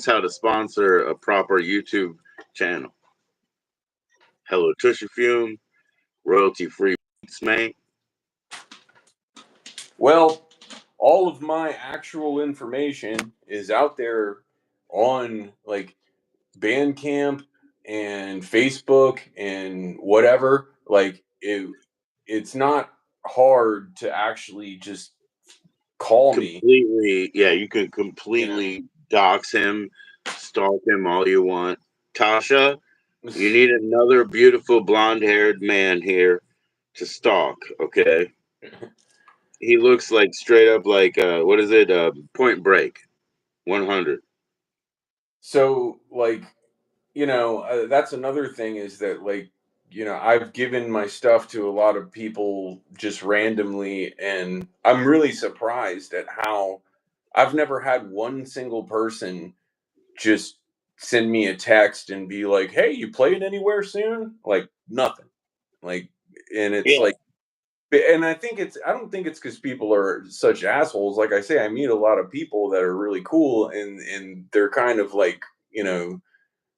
how to sponsor a proper YouTube channel. Hello Tushy Fume, royalty free beats, man. Well, all of my actual information is out there on like Bandcamp and Facebook and whatever. Like it's not hard to actually just call me. Completely, yeah, you can You know, completely dox him, stalk him all you want. Tasha, you need another beautiful blonde haired man here to stalk, okay? He looks like straight up like what is it? Point Break 100. so like that's another thing is that, like, I've given my stuff to a lot of people just randomly, and I'm really surprised at how I've never had one single person just send me a text and be like, "Hey, you playing anywhere soon?" Like nothing. Like, and it's Yeah, like, and I don't think it's because people are such assholes. Like I say, I meet a lot of people that are really cool, and they're kind of like,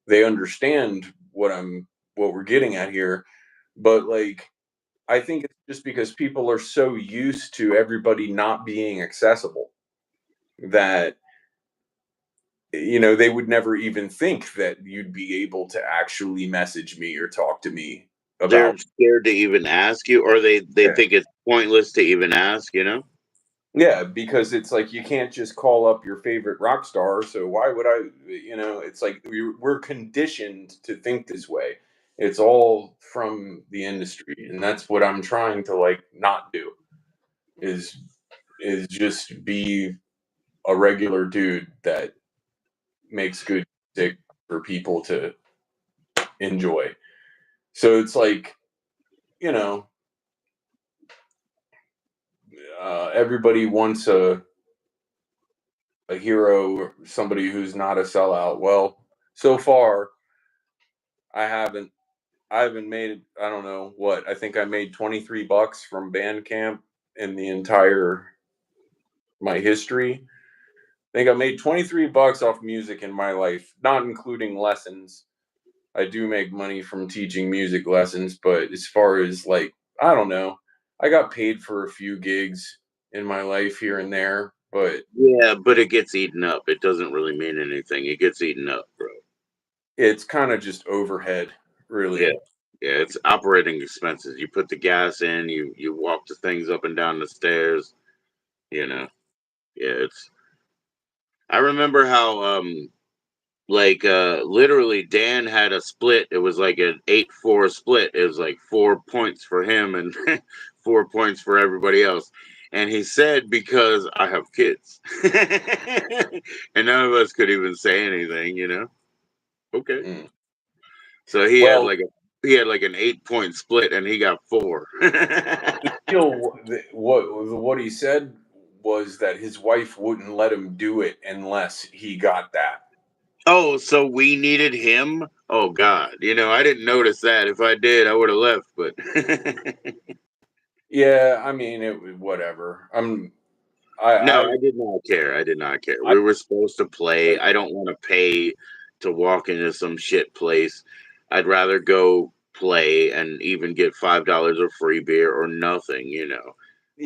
they understand what we're getting at here. But like, I think it's just because people are so used to everybody not being accessible that they would never even think that you'd be able to actually message me or talk to me they're about. scared to even ask you, or they Yeah. think it's pointless to even ask. Yeah, because it's like you can't just call up your favorite rock star. So why would I? It's like we're conditioned to think this way. It's all from the industry, and that's what I'm trying to like not do. Is just be a regular dude that makes good music for people to enjoy. So it's like, you know, everybody wants a hero, or somebody who's not a sellout. Well, so far I haven't. I haven't made, I don't know what. I think I made $23 from Bandcamp in the entire my history. I think I made $23 off music in my life, not including lessons. I do make money from teaching music lessons, but as far as like, I don't know. I got paid for a few gigs in my life here and there, but Yeah, but it gets eaten up. It doesn't really mean anything. It gets eaten up, bro. it's kind of just overhead, Yeah. really. Yeah, it's operating expenses. You put the gas in, you walk the things up and down the stairs, you know. Yeah, it's I remember how like literally Dan had a split. It was like an 8-4 split. It was like 4 points for him and 4 points for everybody else. And he said, because I have kids. And none of us could even say anything. Okay. Mm. So Well, he had like an 8 point split and he got four. the deal, what he said was that his wife wouldn't let him do it unless he got that. Oh, so we needed him? Oh God. I didn't notice that. If I did, I would have left, but Yeah, I mean, whatever. no, I, I did not care. I did not care. I We were supposed to play. like, I don't want to pay to walk into some shit place. I'd rather go play and even get $5 of free beer or nothing.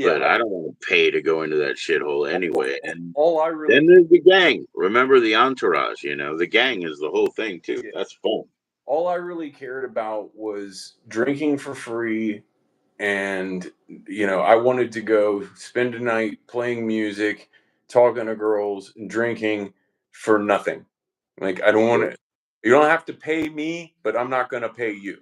But yeah. I don't want to pay to go into that shithole anyway. And All I then really, there's the gang. Remember the entourage, the gang is the whole thing too. yeah, That's fun. all I really cared about was drinking for free, and I wanted to go spend a night playing music, talking to girls, and drinking for nothing. Like I don't want to. You don't have to pay me, but I'm not going to pay you.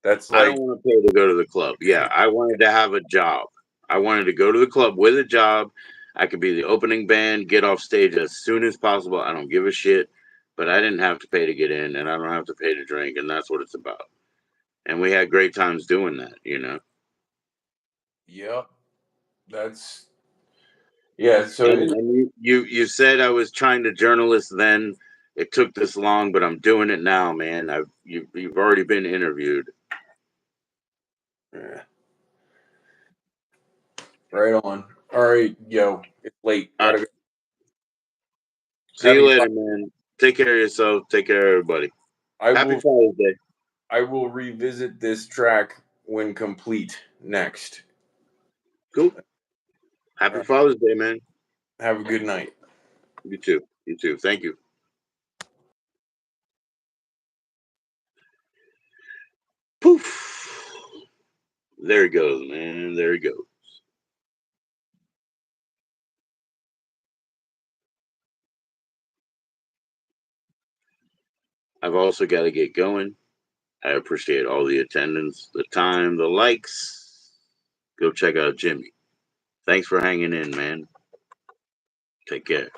That's I don't like, want to pay to go to the club. Yeah, I wanted to have a job. I wanted to go to the club with a job. I could be the opening band, get off stage as soon as possible. I don't give a shit. But I didn't have to pay to get in, and I don't have to pay to drink, and that's what it's about. And we had great times doing that. yep. That's yeah. So And you said I was trying to journalist then. It took this long, but I'm doing it now, man. You've already been interviewed. yeah, right on. All right, yo, it's late. All right, Gotta go. see you Happy. later, man. Take care of yourself. Take care of everybody. I Happy will. Father's Day. I will revisit this track when complete next. Cool. All Happy right, Father's Day, man. have a good night. You too. You too. Thank you. Poof. There he goes, man. There he goes. I've also got to get going. I appreciate all the attendance, the time, the likes. Go check out Jimmy. Thanks for hanging in, man. Take care.